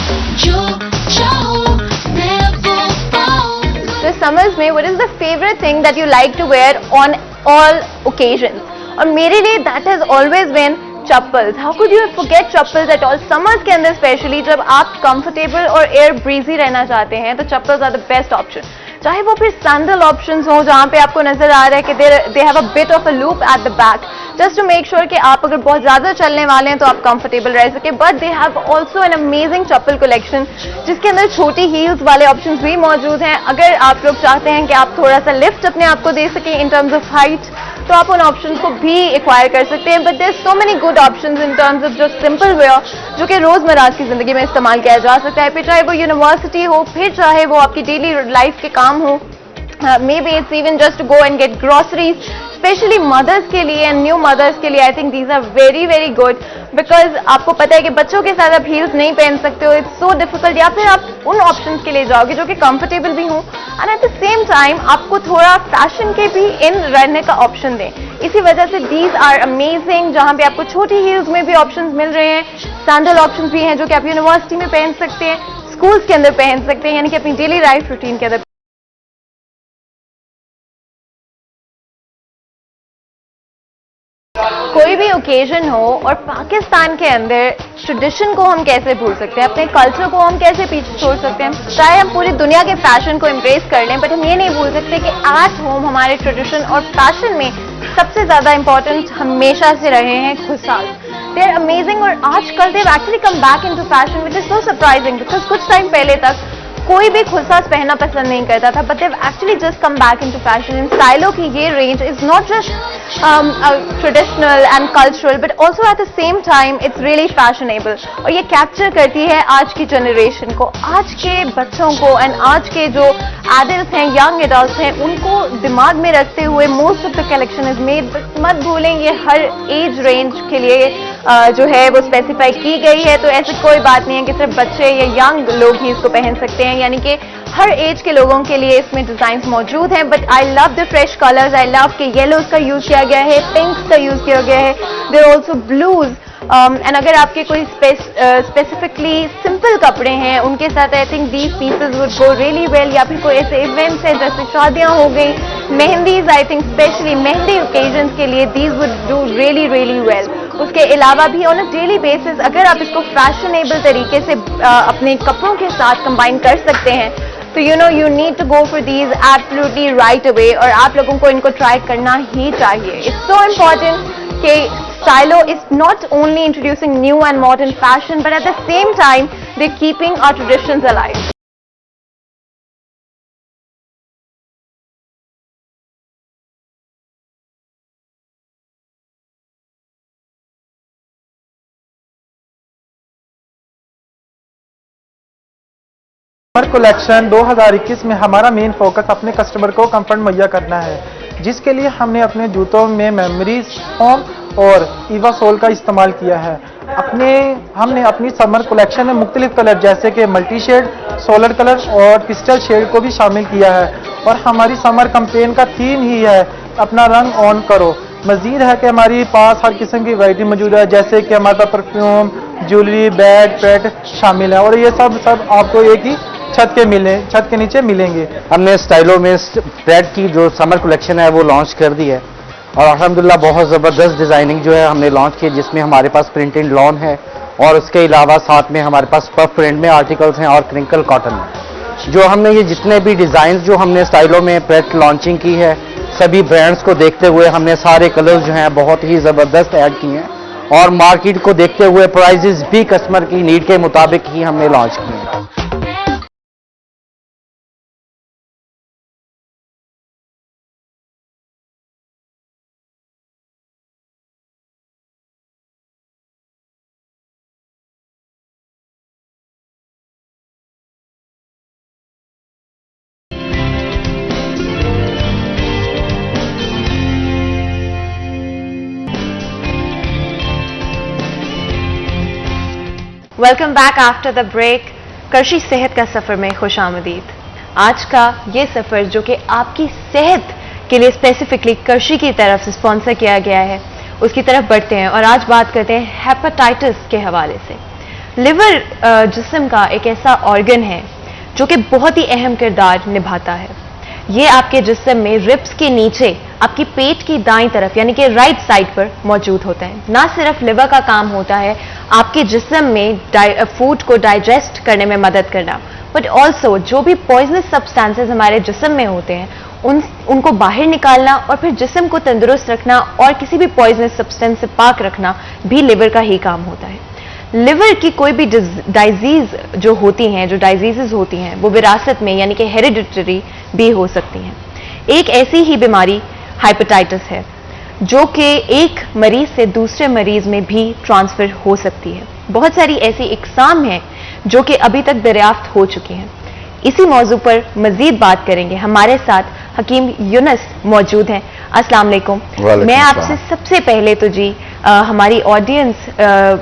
So summers में what is the favorite thing that you like to wear on all occasions? और मेरे लिए that has always been chappals. How could you forget chappals at all? Summers के अंदर specially जब आप कंफर्टेबल और एयर ब्रीजी रहना चाहते हैं तो chappals are the best option. चाहे वो फिर सैंडल ऑप्शंस हो जहाँ पे आपको नजर आ रहा है कि they have a bit of a loop at the back, just to make sure कि आप अगर बहुत ज्यादा चलने वाले हैं तो आप कंफर्टेबल रह सके। But they have also an amazing chappal collection जिसके अंदर छोटी हील्स वाले ऑप्शंस भी मौजूद हैं। अगर आप लोग चाहते हैं कि आप थोड़ा सा लिफ्ट अपने आप को दे सकें इन टर्म्स ऑफ हाइट तो आप उन ऑप्शंस को भी एक्वायर कर सकते हैं। But there so many good options in terms of जो सिंपल वेयर जो कि रोजमर्रा की जिंदगी में इस्तेमाल किया जा सकता है, फिर चाहे वो यूनिवर्सिटी हो, फिर चाहे वो आपकी डेली लाइफ के काम हो, maybe it's even just to go and get groceries, specially mothers के लिए एंड न्यू मदर्स के लिए I think these are very very good because आपको पता है कि बच्चों के साथ आप हील्स नहीं पहन सकते हो, इट्स सो डिफिकल्ट, या फिर आप उन ऑप्शंस के लिए जाओगे जो कि कंफर्टेबल भी हों and eight the same time आपको थोड़ा फैशन के भी इन रहने का ऑप्शन दें। इसी वजह से दीज आर अमेजिंग, जहां पे आपको छोटी हील्स में भी ऑप्शंस मिल रहे हैं, सैंडल ऑप्शंस भी हैं जो कि आप यूनिवर्सिटी में पहन सकते हैं, स्कूल्स के अंदर पहन सकते हैं, यानी कि अपनी डेली लाइफ रूटीन के अंदर। कोई भी ओकेजन हो और पाकिस्तान के अंदर ट्रेडिशन को हम कैसे भूल सकते हैं, अपने कल्चर को हम कैसे पीछे छोड़ सकते हैं। चाहे हम पूरी दुनिया के फैशन को एम्ब्रेस कर लें बट हम ये नहीं भूल सकते कि एट होम हमारे ट्रेडिशन और फैशन में सबसे ज्यादा इंपॉर्टेंट हमेशा से रहे हैं खुशाल। दे आर अमेजिंग और आजकल they have actually come back into fashion which is so surprising because कुछ टाइम पहले तक कोई भी खुलसास पहनना पसंद नहीं करता था, but they've actually just come back into fashion. In स्टाइलों की ये range is not just traditional and cultural but also at the same time it's really fashionable, और ये कैप्चर करती है आज की जनरेशन को, आज के बच्चों को एंड आज के जो एडल्ट हैं, यंग एडल्ट हैं, उनको दिमाग में रखते हुए most of the collection is made. But मत भूलें ये हर एज रेंज के लिए जो है वो स्पेसिफाई की गई है, तो ऐसी कोई बात नहीं है कि सिर्फ बच्चे या यंग लोग ही इसको पहन सकते हैं, यानी कि हर एज के लोगों के लिए इसमें डिजाइन मौजूद हैं। But I love the fresh colours, I love कि येलोज का यूज किया गया है, पिंक्स का यूज किया गया है, देयर ऑल्सो ब्लूज एंड अगर आपके कोई स्पेसिफिकली सिंपल कपड़े हैं उनके साथ आई think these pieces would go really well, या फिर कोई ऐसे इवेंट्स हैं जैसे शादियां हो गई, mehndis, I think specially mehndi occasions के लिए these would do really really well. उसके अलावा भी ऑन अ डेली बेसिस अगर आप इसको फैशनेबल तरीके से अपने कपड़ों के साथ कंबाइन कर सकते हैं तो you need to go for these absolutely right away, और आप लोगों को इनको ट्राई करना ही चाहिए। इट्स सो इम्पॉर्टेंट कि Stylo is not only introducing new and modern fashion, but at the same time, they're keeping our traditions alive. Summer collection 2021 में हमारा मेन फोकस अपने कस्टमर को कंफर्ट मुहैया करना है, जिसके लिए हमने अपने जूतों में मेमोरीज फोम और ईवा सोल का इस्तेमाल किया है। हमने अपनी समर कलेक्शन में मुख्तलिफ कलर जैसे कि मल्टी शेड, सोलर कलर और पिस्टल शेड को भी शामिल किया है, और हमारी समर कैंपेन का थीम ही है अपना रंग ऑन करो। मजीद है कि हमारे पास हर किस्म की वैरायटी मौजूद है, जैसे कि हमारे पास परफ्यूम, ज्वेलरी, बैग, पेट शामिल है, और ये सब आपको एक ही छत के नीचे मिलेंगे। हमने स्टाइलो में प्रेड की जो समर कलेक्शन है वो लॉन्च कर दी है, और अल्हम्दुलिल्लाह बहुत ज़बरदस्त डिज़ाइनिंग जो है हमने लॉन्च की, जिसमें हमारे पास प्रिंटेड लॉन है और उसके अलावा साथ में हमारे पास पफ प्रिंट में आर्टिकल्स हैं और क्रिंकल कॉटन में। जो हमने ये जितने भी डिज़ाइन जो हमने स्टाइलो में प्रेड लॉन्चिंग की है, सभी ब्रांड्स को देखते हुए हमने सारे कलर्स जो हैं बहुत ही ज़बरदस्त ऐड किए हैं, और मार्केट को देखते हुए प्राइजेस भी कस्टमर की नीड के मुताबिक ही हमने लॉन्च किए हैं। Welcome back after the break. करशी सेहत का सफर में खुश आमदीद। आज का ये सफर जो कि आपकी सेहत के लिए स्पेसिफिकली करशी की तरफ से स्पॉन्सर किया गया है, उसकी तरफ बढ़ते हैं और आज बात करते हैं हेपेटाइटिस के हवाले से। लिवर जिस्म का एक ऐसा ऑर्गन है जो कि बहुत ही अहम किरदार निभाता है। ये आपके जिस्म में रिब्स के नीचे आपकी पेट की दाईं तरफ यानी कि राइट साइड पर मौजूद होता है। ना सिर्फ लिवर का काम होता है आपके जिस्म में फूड को डाइजेस्ट करने में मदद करना, बट ऑल्सो जो भी पॉइजनस सब्सटेंसेस हमारे जिस्म में होते हैं उनको बाहर निकालना और फिर जिस्म को तंदुरुस्त रखना और किसी भी पॉइजनस सब्सटेंस से पाक रखना भी लिवर का ही काम होता है। लिवर की कोई भी डाइजीज जो होती हैं, जो डाइजीजेस होती हैं, वो विरासत में यानी कि हेरिडिटरी भी हो सकती हैं। एक ऐसी ही बीमारी हेपेटाइटिस है जो कि एक मरीज से दूसरे मरीज में भी ट्रांसफर हो सकती है। बहुत सारी ऐसी इकसाम हैं जो कि अभी तक दरियाफ्त हो चुकी हैं। इसी मौजू पर मजीद बात करेंगे। हमारे साथ हकीम यूनुस मौजूद हैं। अस्सलाम वालेकुम। मैं आपसे सबसे पहले तो जी हमारी ऑडियंस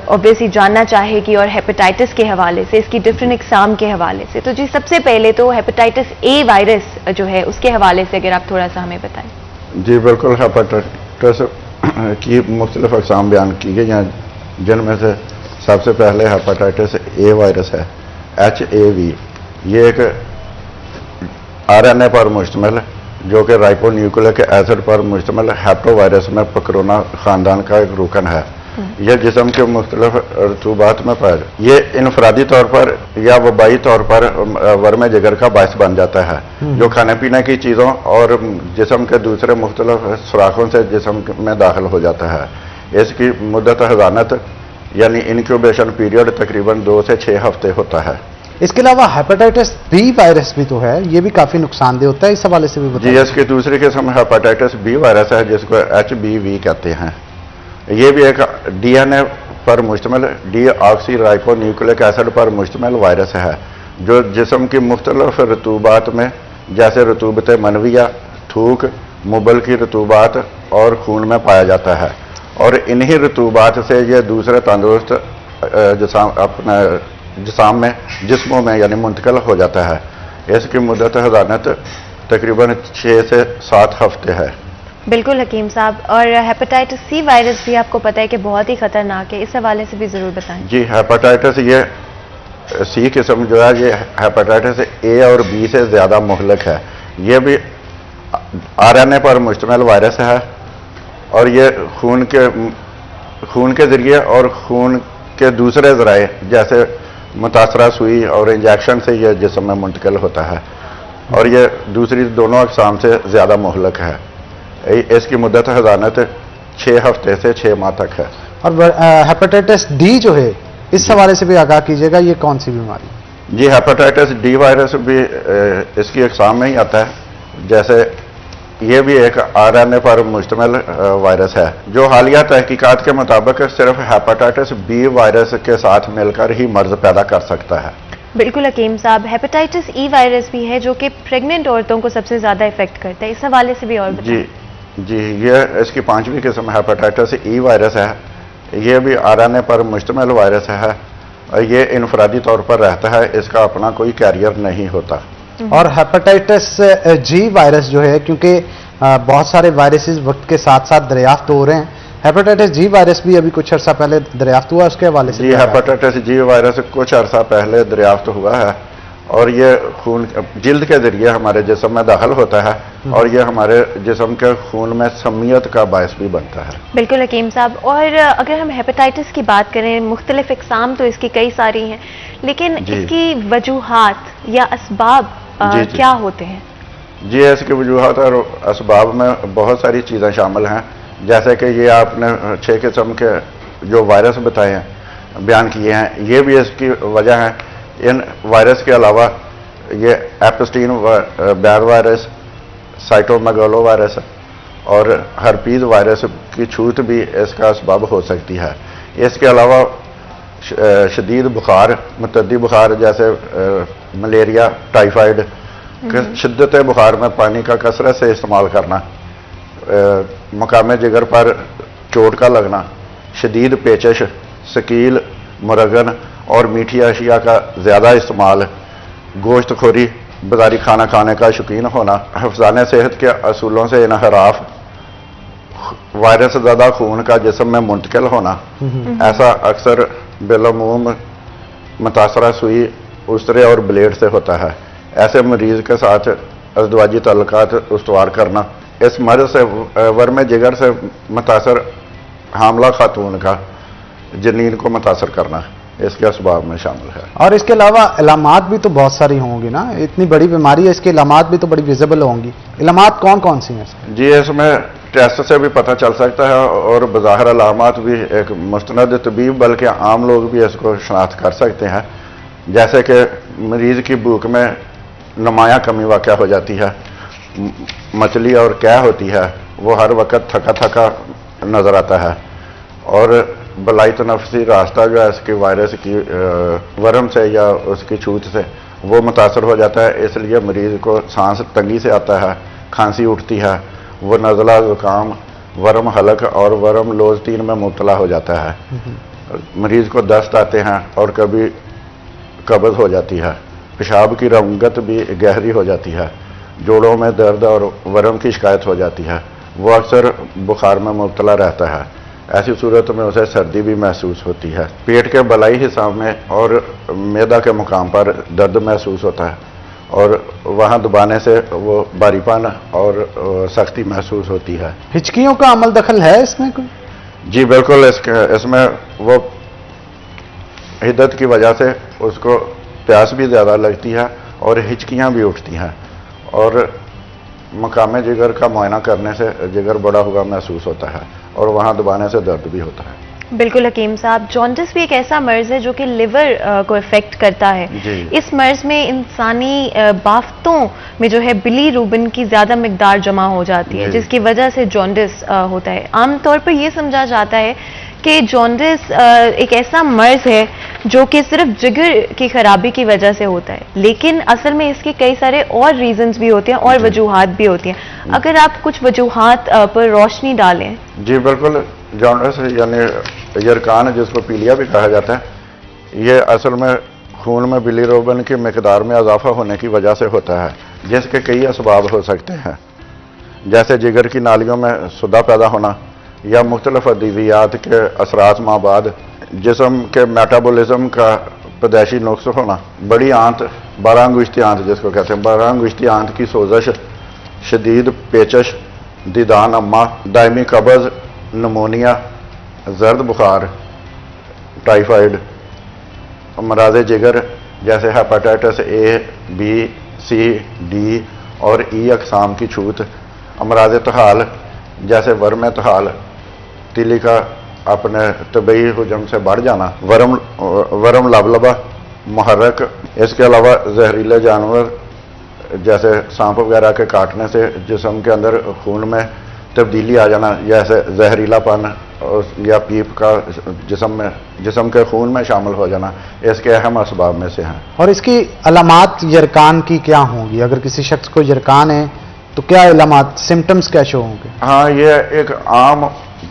ऑब्वियसली जानना चाहेगी और हेपेटाइटिस के हवाले से, इसकी डिफरेंट इकसाम के हवाले से। तो जी सबसे पहले तो हेपेटाइटिस ए वायरस जो है उसके हवाले से अगर आप थोड़ा सा हमें बताएं। जी बिल्कुल, हेपेटाइटिस की मुख्तलिफ अक़साम बयान की गई हैं, जिनमें से सबसे पहले हेपेटाइटिस ए वायरस है, HAV। ये एक RNA पर मुश्तमिल जो कि राइबोन्यूक्लिक एसिड पर मुश्तमिल हेप्टो वायरस में पकरोना ख़ानदान का एक रुकन है। यह जिस्म के मुख्तलिफ रतूबात में पाया, ये इनफरादी तौर पर या वबाई तौर पर वर्म जिगर का बायस बन जाता है, जो खाने पीने की चीज़ों और जिस्म के दूसरे मुख्तलिफ सुराखों से जिस्म में दाखिल हो जाता है। इसकी मुद्दत हज़ानत यानी इनक्यूबेशन पीरियड तकरीबन 2 से 6 हफ्ते होता है। इसके अलावा हेपेटाइटिस बी वायरस भी तो है, ये भी काफी नुकसानदेह होता है, इस हवाले से भी बताइए। जी, इसकी दूसरी किस्म हेपेटाइटिस बी वायरस है जिसको HBV कहते हैं। ये भी एक DNA पर मुश्तमिल डीऑक्सी राइबोन्यूक्लिक एसिड पर मुश्तमिल वायरस है जो जिस्म की मुख्तलिफ रतूबात में जैसे रतूबत मनविया, थूक, मुबल की रतूबात और खून में पाया जाता है और इन्हीं रतूबात से ये दूसरे तंदुरुस्त जिस्मों में यानी मुंतकिल हो जाता है। इसकी मुद्दत हज़ानत तकरीबन 6 से 7 हफ्ते है। बिल्कुल हकीम साहब, और हेपेटाइटिस सी वायरस भी आपको पता है कि बहुत ही खतरनाक है, इस हवाले से भी जरूर बताएं। जी, हेपेटाइटिस ये सी किस्म जो है ये हेपेटाइटिस ए और बी से ज़्यादा मुहलक है। ये भी RNA पर मुश्तमिल वायरस है और ये खून के ज़रिए और खून के दूसरे ज़राए जैसे मुतासरा सुई और इंजेक्शन से यह जिस्म में मुंतकिल होता है और ये दूसरी दोनों अक़साम से ज़्यादा मुहलक है। इसकी मुद्दत हज़ानत 6 हफ्ते से 6 माह तक है। और हेपेटाइटिस डी जो है इस हवाले से भी आगाह कीजिएगा, ये कौन सी बीमारी? जी, हेपेटाइटिस डी वायरस भी इसकी अक़साम में ही आता है। जैसे ये भी एक RNA पर मुश्तमिल वायरस है जो हालिया तहकीकात के मुताबिक सिर्फ हेपेटाइटिस बी वायरस के साथ मिलकर ही मर्ज पैदा कर सकता है। बिल्कुल हकीम साहब, हेपेटाइटिस ई वायरस भी है जो कि प्रेग्नेंट औरतों को सबसे ज्यादा इफेक्ट करता है, इस हवाले से भी और बताएं। जी, ये इसकी 5वीं किस्म हेपेटाइटिस ई वायरस है। ये भी RNA पर मुश्तमिल वायरस है और ये इनफरादी तौर पर रहता है, इसका अपना कोई कैरियर नहीं होता। और हेपेटाइटिस जी वायरस जो है, क्योंकि बहुत सारे वायरसेस वक्त के साथ साथ दरियाफ्त हो रहे हैं, हेपेटाइटिस जी वायरस भी अभी कुछ अर्सा पहले दरियाफ्त हुआ, उसके हवाले से? जी, हेपेटाइटिस जी वायरस कुछ अर्सा पहले दरियाफ्त हुआ है और ये खून जिल्द के जरिए हमारे जिस्म में दाखिल होता है और ये हमारे जिस्म के खून में समियत का बायस भी बनता है। बिल्कुल हकीम साहब, और अगर हम हेपेटाइटिस की बात करें, मुख्तलिफ इकसाम तो इसकी कई सारी हैं, लेकिन इसकी वजूहात या असबाब क्या होते हैं? जी, इसकी वजूहात और असबाब में बहुत सारी चीज़ें शामिल हैं। जैसे कि ये आपने 6 किस्म के जो वायरस बताए हैं, बयान किए हैं, ये भी इसकी वजह है। इन वायरस के अलावा ये एप्स्टीन बैर वायरस, साइटोमेगालो वायरस और हर्पीज वायरस की छूत भी इसका असबाब हो सकती है। इसके अलावा शदीद बुखार, मुतद्दी बुखार जैसे मलेरिया, टाइफाइड, शिद्दत बुखार में पानी का कसरत से इस्तेमाल करना, मकाम जिगर पर चोट का लगना, शदीद पेचश, सकील, मुरगन और मीठी अशिया का ज़्यादा इस्तेमाल, गोश्तखोरी, बाजारी खाना खाने का शौकीन होना, हिफ्ज़ाने सेहत के असूलों से इनहराफ, वायरस ज़्यादा खून का जिस्म में मुंतकिल होना, ऐसा अक्सर बिलमूम मुतासरा सुई, उसरे और ब्लेड से होता है। ऐसे मरीज के साथ अज़दवाजी तल्लुकात उस्तवार करना, इस मर्ज से वर्म जिगर से मुतासर हामला खातून का जनीन को मुतासर करना इसके असबाब में शामिल है। और इसके अलावा इलामात भी तो बहुत सारी होंगी ना, इतनी बड़ी बीमारी है, इसके इलामात भी तो बड़ी विजिबल होंगी। इलामात कौन कौन सी हैं इसके? जी, इसमें टेस्ट से भी पता चल सकता है और बज़ाहिर अलामात भी एक मुस्तनद तबीब बल्कि आम लोग भी इसको शनाख्त कर सकते हैं। जैसे कि मरीज़ की भूख में नुमायाँ कमी वाक़या हो जाती है, मचली और क्या होती है, वो हर वक्त थका थका नज़र आता है, और बलाई तनफ़ुसी रास्ता जो है इसकी वायरस की वर्म से या उसकी छूत से वो मुतासर हो जाता है। इसलिए मरीज़ को सांस तंगी से आता है, खांसी उठती है, वो नज़ला, ज़ुकाम, वर्म हलक और वर्म लोज तीन में मुब्तला हो जाता है। मरीज़ को दस्त आते हैं और कभी कब्ज़ हो जाती है, पेशाब की रंगत भी गहरी हो जाती है, जोड़ों में दर्द और वर्म की शिकायत हो जाती है, वो अक्सर बुखार में मुब्तला रहता है। ऐसी सूरत में उसे सर्दी भी महसूस होती है। पेट के बलाई हिस्सा में और मैदा के मुकाम पर दर्द महसूस होता है और वहाँ दबाने से वो भारीपन और सख्ती महसूस होती है। हिचकियों का अमल दखल है इसमें कोई? जी बिल्कुल, इसमें वो हिद्दत की वजह से उसको प्यास भी ज़्यादा लगती है और हिचकियाँ भी उठती हैं, और मकाम जिगर का मुआयना करने से जिगर बड़ा हुआ महसूस होता है और वहाँ दबाने से दर्द भी होता है। बिल्कुल हकीम साहब, जॉन्डिस भी एक ऐसा मर्ज है जो कि लिवर को इफेक्ट करता है। इस मर्ज में इंसानी बाफ्तों में जो है बिलीरुबिन की ज्यादा मिकदार जमा हो जाती है, जिसकी वजह से जॉन्डिस होता है। आमतौर पर यह समझा जाता है कि जॉन्डिस एक ऐसा मर्ज है जो कि सिर्फ जिगर की खराबी की वजह से होता है, लेकिन असल में इसके कई सारे और रीजंस भी होते हैं और वजूहात भी होती हैं। अगर आप कुछ वजूहात पर रोशनी डालें। जी बिल्कुल, जॉन्डिस यानी यरकान जिसको पीलिया भी कहा जाता है, ये असल में खून में बिलीरुबिन की मिकदार में इजाफा होने की वजह से होता है, जिसके कई असबाब हो सकते हैं, जैसे जिगर की नालियों में सुदा पैदा होना या मुख्तलिफ अद्वियात के असरात माबाद जिस्म के मेटाबॉलिज्म का पैदाइशी नुक्स होना, बड़ी आंत, 12 अंगुश्ती आंत जिसको कहते हैं, 12 अंगुश्ती आंत की सोजश, शदीद पेचश, दीदान अम्मा, दायमी कब्ज़, नमोनिया, जर्द बुखार, टाइफाइड, अमराज जिगर जैसे hepatitis A, B, C, D और ई अकसाम की छूत, अमराज तहाल जैसे वर्म तहाल, तिली का अपने तबई हुजम से बढ़ जाना, वर्म लबलबा, मुहर्रक। इसके अलावा जहरीले जानवर जैसे सांप वगैरह के काटने से जिस्म के अंदर खून में तब्दीली आ जाना, जैसे जहरीलापन या पीप का जिस्म के खून में शामिल हो जाना, इसके अहम असबाब में से हैं। और इसकी अलामात यरकान की क्या होंगी? अगर किसी शख्स को यरकान है तो क्या इलामात, सिम्टम्स क्या शो होंगे? हाँ, ये एक आम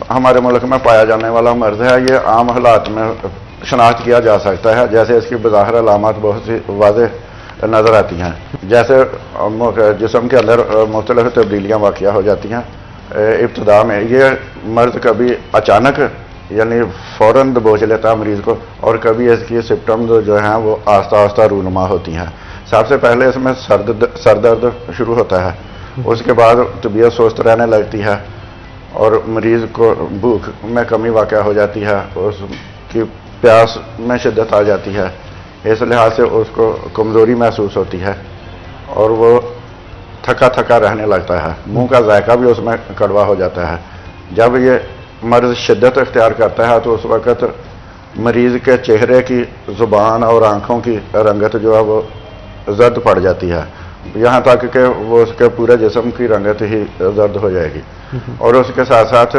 हमारे मुल्क में पाया जाने वाला मर्ज है। ये आम हालात में शनाख्त किया जा सकता है। जैसे इसकी बज़ाहिर अलामात बहुत सी वाज़ेह नज़र आती हैं, जैसे जिस्म के अंदर मुख्तलिफ तब्दीलियाँ वाक़या हो जाती हैं इब्तिदा में। ये मर्ज कभी अचानक यानी फ़ौरन दबोच लेता है मरीज़ को, और कभी इसकी सिम्टम्स जो हैं वो आस्ता आस्ता रूनुमा होती हैं। सबसे पहले इसमें सर दर्द शुरू होता है, उसके बाद तबीयत सुस्त रहने लगती है और मरीज़ को भूख में कमी वाक़या हो जाती है, उसकी प्यास में शिद्दत आ जाती है, इस लिहाज से उसको कमज़ोरी महसूस होती है और वो थका थका रहने लगता है, मुंह का जायका भी उसमें कड़वा हो जाता है। जब ये मर्ज़ शिद्दत इख्तियार करता है तो उस वक़्त मरीज़ के चेहरे की, ज़ुबान और आँखों की रंगत जो है वो जर्द पड़ जाती है, यहाँ तक कि वो उसके पूरे जिस्म की रंगत ही जर्द हो जाएगी। और उसके साथ साथ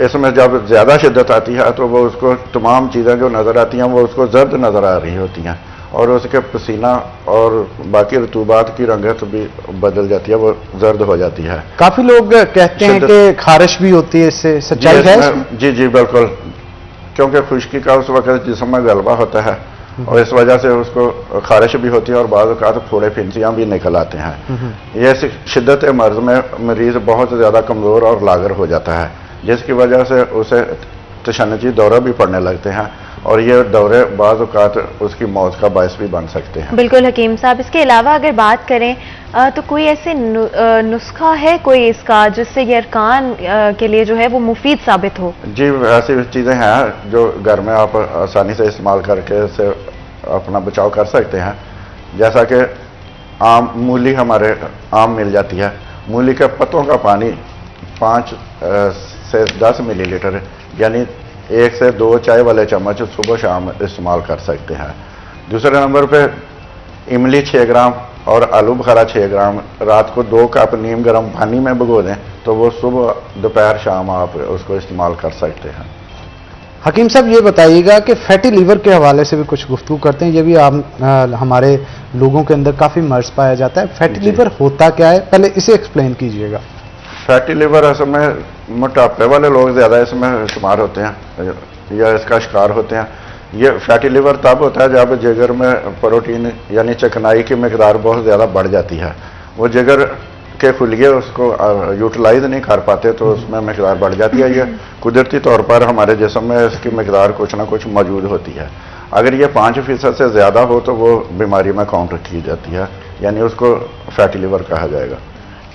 इसमें जब ज़्यादा शिद्दत आती है तो वो उसको तमाम चीज़ें जो नज़र आती हैं वो उसको जर्द नज़र आ रही होती हैं, और उसके पसीना और बाकी रतूबात की रंगत भी बदल जाती है, वो जर्द हो जाती है। काफ़ी लोग कहते हैं कि खारिश भी होती है, इससे सच्चाई है? जी जी बिल्कुल, क्योंकि खुश्की का उस वक्त जिस्म में गलबा होता है और इस वजह से उसको खारिश भी होती है और बाद तो फोड़े फिंसियाँ भी निकल आते हैं। ये शिद्दत मर्ज में मरीज बहुत ज़्यादा कमज़ोर और लागर हो जाता है, जिसकी वजह से उसे तशन्नुजी दौरे भी पड़ने लगते हैं और ये दौरे बाज़ औक़ात उसकी मौत का बायस भी बन सकते हैं। बिल्कुल हकीम साहब, इसके अलावा अगर बात करें तो कोई ऐसे नुस्खा है कोई इसका जिससे ये अरकान के लिए जो है वो मुफीद साबित हो? जी, ऐसी चीज़ें हैं जो घर में आप आसानी से इस्तेमाल करके इससे अपना बचाव कर सकते हैं। जैसा कि आम मूली, हमारे आम मिल जाती है, मूली के पत्तों का पानी 5 से 10 मिलीलीटर यानी 1 से 2 चाय वाले चम्मच सुबह शाम इस्तेमाल कर सकते हैं। दूसरे नंबर पे इमली 6 ग्राम और आलू बुखारा 6 ग्राम रात को 2 कप नीम गर्म पानी में भिगो दें तो वो सुबह दोपहर शाम आप उसको इस्तेमाल कर सकते हैं। हकीम साहब ये बताइएगा कि फैटी लीवर के हवाले से भी कुछ गुफ्तगू करते हैं। ये भी आप हमारे लोगों के अंदर काफ़ी मर्ज पाया जाता है। फैटी लीवर होता क्या है, पहले इसे एक्सप्लेन कीजिएगा। फैटी लीवर असल में मोटापे वाले लोग ज़्यादा इसमें शुमार होते हैं या इसका शिकार होते हैं। ये फैटी लीवर तब होता है जब जिगर में प्रोटीन यानी चिकनाई की मकदार बहुत ज़्यादा बढ़ जाती है। वो जिगर के खुलिए उसको यूटिलाइज नहीं कर पाते तो उसमें मकदार बढ़ जाती है। ये कुदरती तौर पर हमारे जिस्म में इसकी मकदार कुछ ना कुछ मौजूद होती है। अगर ये 5% से ज़्यादा हो तो वो बीमारी में काउंटर की जाती है, यानी उसको फैटी लीवर कहा जाएगा।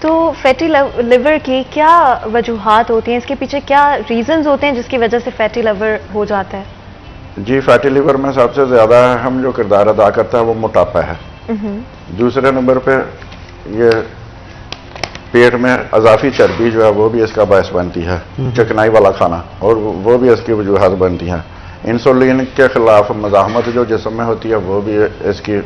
तो फैटी लिवर की क्या वजूहात होती हैं, इसके पीछे क्या रीजंस होते हैं जिसकी वजह से फैटी लिवर हो जाता है? जी, फैटी लिवर में सबसे ज़्यादा अहम जो किरदार अदा करता है वो मोटापा है। दूसरे नंबर पे ये पेट में अजाफी चर्बी जो है वो भी इसका बायस बनती है, चिकनाई वाला खाना, और वो भी इसकी वजूहात बनती हैं। इंसुलिन के खिलाफ मज़ाहमत जो जिस्म में होती है वो भी इसकी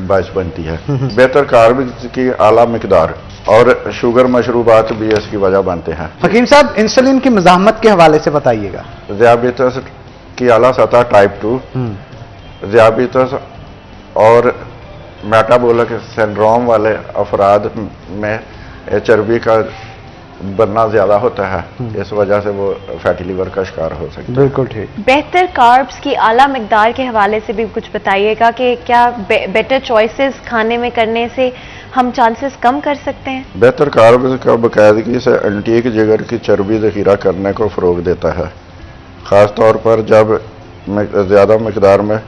बायस बनती है। बेहतर कार्ब्स की आला मिकदार और शुगर मशरूबात भी इसकी वजह बनते हैं। हकीम साहब, इंसुलिन की मज़ाहमत के हवाले से बताइएगा। ज़ियाबितस की आला सतह टाइप 2, ज़ियाबितस और मेटाबॉलिक सिंड्रोम वाले अफराद में चर्बी का बनना ज़्यादा होता है, इस वजह से वो फैटी लीवर का शिकार हो सकता है। बिल्कुल ठीक। बेहतर कार्ब्स की आला मिकदार के हवाले से भी कुछ बताइएगा कि क्या बेटर चॉइसेस खाने में करने से हम चांसेस कम कर सकते हैं? बेहतर कार्ब्स का बाकायदगी से एंटीक जिगर की चर्बी ज़ख़ीरा करने को फ़रोग देता है, ख़ास तौर पर जब ज़्यादा मकदार में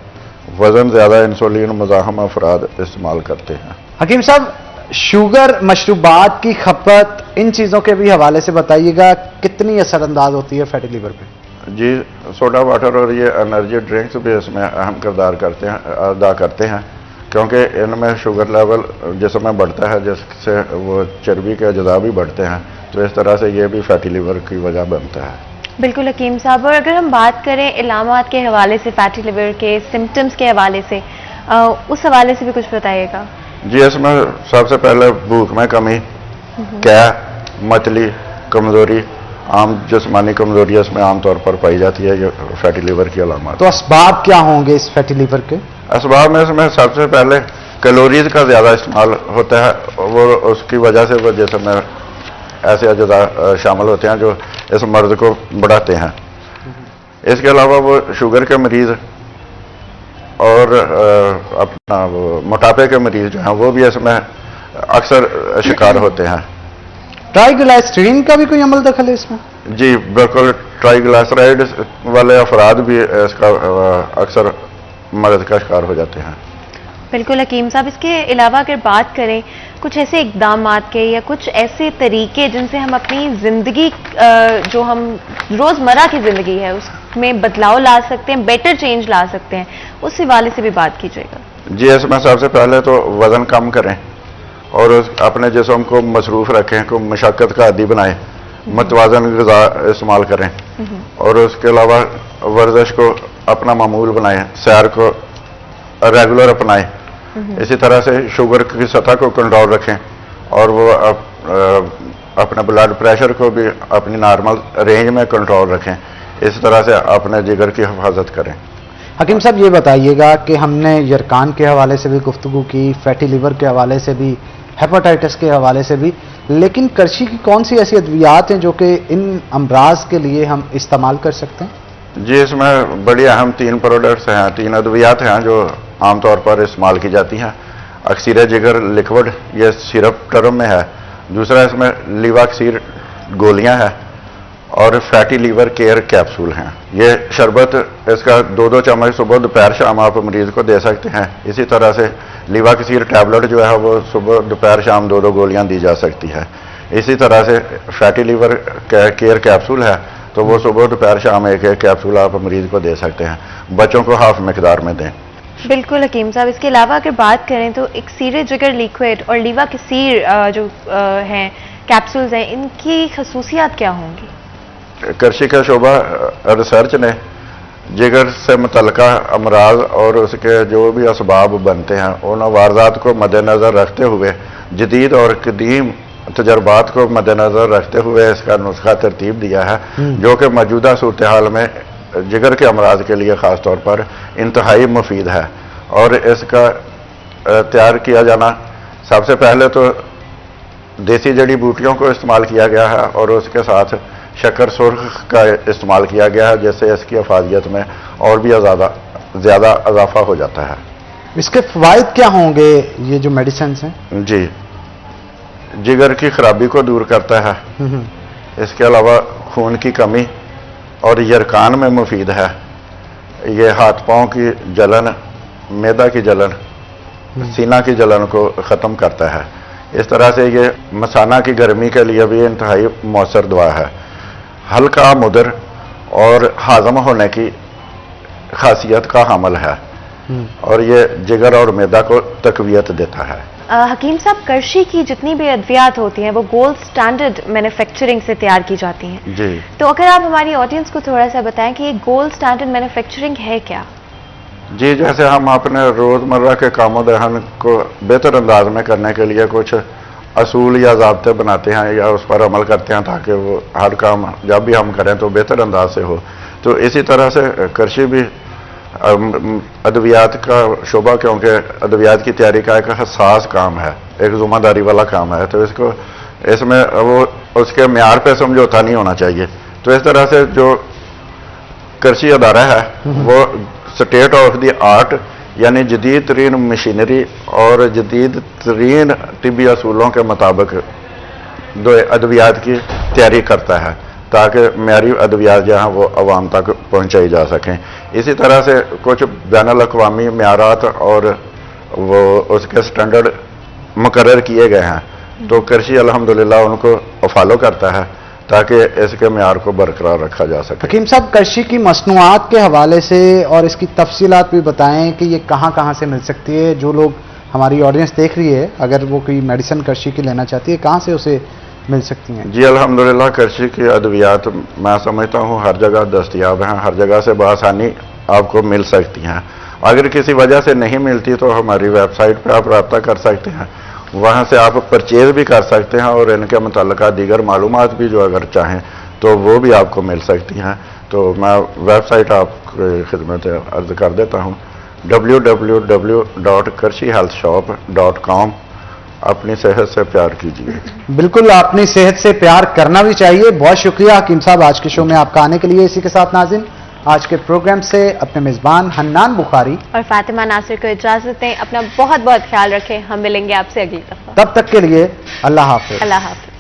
वज़न ज़्यादा इंसुलिन मुज़ाहम अफराद इस्तेमाल करते हैं। हकीम साहब, शुगर, मशरूबात की खपत, इन चीज़ों के भी हवाले से बताइएगा, कितनी असरअंदाज होती है फैटी लीवर पे? जी, सोडा वाटर और ये एनर्जी ड्रिंक्स भी इसमें अहम किरदार अदा करते हैं, क्योंकि इनमें शुगर लेवल जिसम में बढ़ता है जिससे वो चर्बी के अज़्ज़ा भी बढ़ते हैं, तो इस तरह से ये भी फैटी लीवर की वजह बनता है। बिल्कुल हकीम साहब, और अगर हम बात करें इलामात के हवाले से, फैटी लिवर के सिम्टम्स के हवाले से, उस हवाले से भी कुछ बताइएगा। जी, इसमें सबसे पहले भूख में कमी, कै, मतली, कमज़ोरी, आम जिस्मानी कमज़ोरी इसमें आमतौर पर पाई जाती है, ये फैटी लीवर की अलामत। तो असबाब क्या होंगे इस फैटी लीवर के? असबाब में इसमें सबसे पहले कैलोरीज का ज़्यादा इस्तेमाल होता है, वो उसकी वजह से वो जिस्म में ऐसे अज़्ज़ा शामिल होते हैं जो इस मर्ज को बढ़ाते हैं। इसके अलावा वो शुगर के मरीज़ और अपना वो मोटापे के मरीज जो हैं वो भी इसमें अक्सर शिकार होते हैं। ट्राइग्लिसरीन का भी कोई अमल दखल है इसमें? जी बिल्कुल, ट्राइग्लिसराइड वाले अफराद भी इसका अक्सर मर्ज का शिकार हो जाते हैं। बिल्कुल हकीम साहब, इसके अलावा अगर बात करें कुछ ऐसे इकदाम के या कुछ ऐसे तरीके जिनसे हम अपनी ज़िंदगी, जो हम रोज़मर्रा की ज़िंदगी है उसमें बदलाव ला सकते हैं, बेटर चेंज ला सकते हैं, उस हवाले से भी बात कीजिएगा। जी, इसमें सबसे पहले तो वज़न कम करें और अपने जिस्म को मसरूफ़ रखें, को मशक्क़त का आदी बनाएं, मतवाज़न ग़िज़ा इस्तेमाल करें और उसके अलावा वर्जिश को अपना मामूल बनाएं, सैर को रेगुलर अपनाएं। इसी तरह से शुगर की सतह को कंट्रोल रखें और वो अपने ब्लड प्रेशर को भी अपनी नॉर्मल रेंज में कंट्रोल रखें। इस तरह से अपने जिगर की हिफाजत करें। हकीम साहब, ये बताइएगा कि हमने यरकान के हवाले से भी गुफ्तगू की, फैटी लीवर के हवाले से भी, हेपेटाइटिस के हवाले से भी, लेकिन करशी की कौन सी ऐसी अद्वियात हैं जो कि इन अमराज के लिए हम इस्तेमाल कर सकते हैं? जी, इसमें बड़ी अहम 3 प्रोडक्ट्स हैं, 3 अद्वियात हैं जो आमतौर पर इस्तेमाल की जाती हैं। अक्सीर जिगर लिक्विड, ये सिरप टर्म में है। दूसरा इसमें लीवाक्सीर गोलियां हैं और फैटी लीवर केयर कैप्सूल हैं। ये शरबत इसका 2-2 चम्मच सुबह दोपहर शाम आप मरीज को दे सकते हैं। इसी तरह से लीवाक्सीर टैबलेट जो है वो सुबह दोपहर शाम 2-2 गोलियां दी जा सकती है। इसी तरह से फैटी लीवर केयर कैप्सूल है तो वो सुबह दोपहर शाम 1-1 कैप्सूल आप मरीज को दे सकते हैं। बच्चों को हाफ मिकदार में दें। बिल्कुल हकीम साहब, इसके अलावा अगर बात करें तो इक्सीर जिगर लिक्विड और लीवाक्सीर जो हैं कैप्सूल्स हैं, इनकी खसूसियात क्या होंगी? कृषि का शोबा रिसर्च ने जिगर से मुतल्लिका अमराज और उसके जो भी असबाब बनते हैं उन वारदात को मद्देनज़र रखते हुए जदीद और कदीम तजर्बात को मद्देनज़र रखते हुए इसका नुस्खा तरतीब दिया है जो कि मौजूदा सूरत हाल में जिगर के अमराज के लिए ख़ास तौर पर इंतहाई मुफीद है। और इसका तैयार किया जाना सबसे पहले तो देसी जड़ी बूटियों को इस्तेमाल किया गया है और उसके साथ शक्कर सुर्ख का इस्तेमाल किया गया है जिससे इसकी अफादियत में और भी ज़्यादा इजाफा हो जाता है। इसके फ़वाइद क्या होंगे ये जो मेडिसिन हैं? जी, जिगर की खराबी को दूर करता है। इसके अलावा खून की कमी और यरकान में मुफीद है। ये हाथ पाँव की जलन, मैदा की जलन, सीना की जलन को ख़त्म करता है। इस तरह से ये मसाना की गर्मी के लिए भी इंतहाई मौसर दवा है। हल्का मुदर और हाजम होने की खासियत का हामिल है और ये जिगर और मैदा को तकवीयत देता है। हकीम साहब, करशी की जितनी भी अद्वियात होती हैं वो गोल्ड स्टैंडर्ड मैन्युफैक्चरिंग से तैयार की जाती हैं। जी, तो अगर आप हमारी ऑडियंस को थोड़ा सा बताएं कि ये गोल्ड स्टैंडर्ड मैन्युफैक्चरिंग है क्या? जी, जैसे हम अपने रोज़मर्रा के कामों दहन को बेहतर अंदाज में करने के लिए कुछ असूल या ज़ाब्ते बनाते हैं या उस पर अमल करते हैं ताकि वो हर काम जब भी हम करें तो बेहतर अंदाज से हो, तो इसी तरह से करशी भी अद्वियात का शोबा, क्योंकि अद्वियात की तैयारी का एक हसास काम है, एक ज़िम्मेदारी वाला काम है, तो इसको इसमें वो उसके म्यार पे समझौता नहीं होना चाहिए। तो इस तरह से जो करशी अदारा है वो स्टेट ऑफ द आर्ट यानी जदीद तरीन मशीनरी और जदीद तरीन तिब्बी असूलों के मुताबिक दो अद्वियात की तैयारी करता है ताकि म्यारी अद्वियात जहाँ वो अवाम तक पहुँचाई जा सकें। इसी तरह से कुछ बैनुल अक़वामी म्यारात और वो उसके स्टैंडर्ड मुकर्रर किए गए हैं, तो करशी अल्हम्दुलिल्लाह उनको फॉलो करता है ताकि इसके म्यार को बरकरार रखा जा सके। हकीम साहब, करशी की मसनूआत के हवाले से और इसकी तफसीलात भी बताएं कि ये कहाँ कहाँ से मिल सकती है। जो लोग हमारी ऑडियंस देख रही है, अगर वो कोई मेडिसिन करशी की लेना चाहती है, कहाँ से उसे मिल सकती हैं? जी, अल्हम्दुलिल्लाह करशी की अद्वियात मैं समझता हूँ हर जगह दस्तयाब हैं, हर जगह से बआसानी आपको मिल सकती हैं। अगर किसी वजह से नहीं मिलती तो हमारी वेबसाइट पर आप रब्ता कर सकते हैं, वहाँ से आप परचेज भी कर सकते हैं और इनके मुतल्लिका दीगर मालूमात भी जो अगर चाहें तो वो भी आपको मिल सकती हैं। तो मैं वेबसाइट आपकी खिदमत अर्ज कर देता हूँ, www.karshihealthshop.com। अपनी सेहत से प्यार कीजिए। बिल्कुल, अपनी सेहत से प्यार करना भी चाहिए। बहुत शुक्रिया हकीम साहब आज के शो में आपका आने के लिए। इसी के साथ नाज़रीन, आज के प्रोग्राम से अपने मेज़बान हन्नान बुखारी और फातिमा नासिर को इजाजत दें। अपना बहुत बहुत ख्याल रखें। हम मिलेंगे आपसे अगली दफा। तब तक के लिए अल्लाह हाफ़िज़। अल्लाह हाफ़िज़।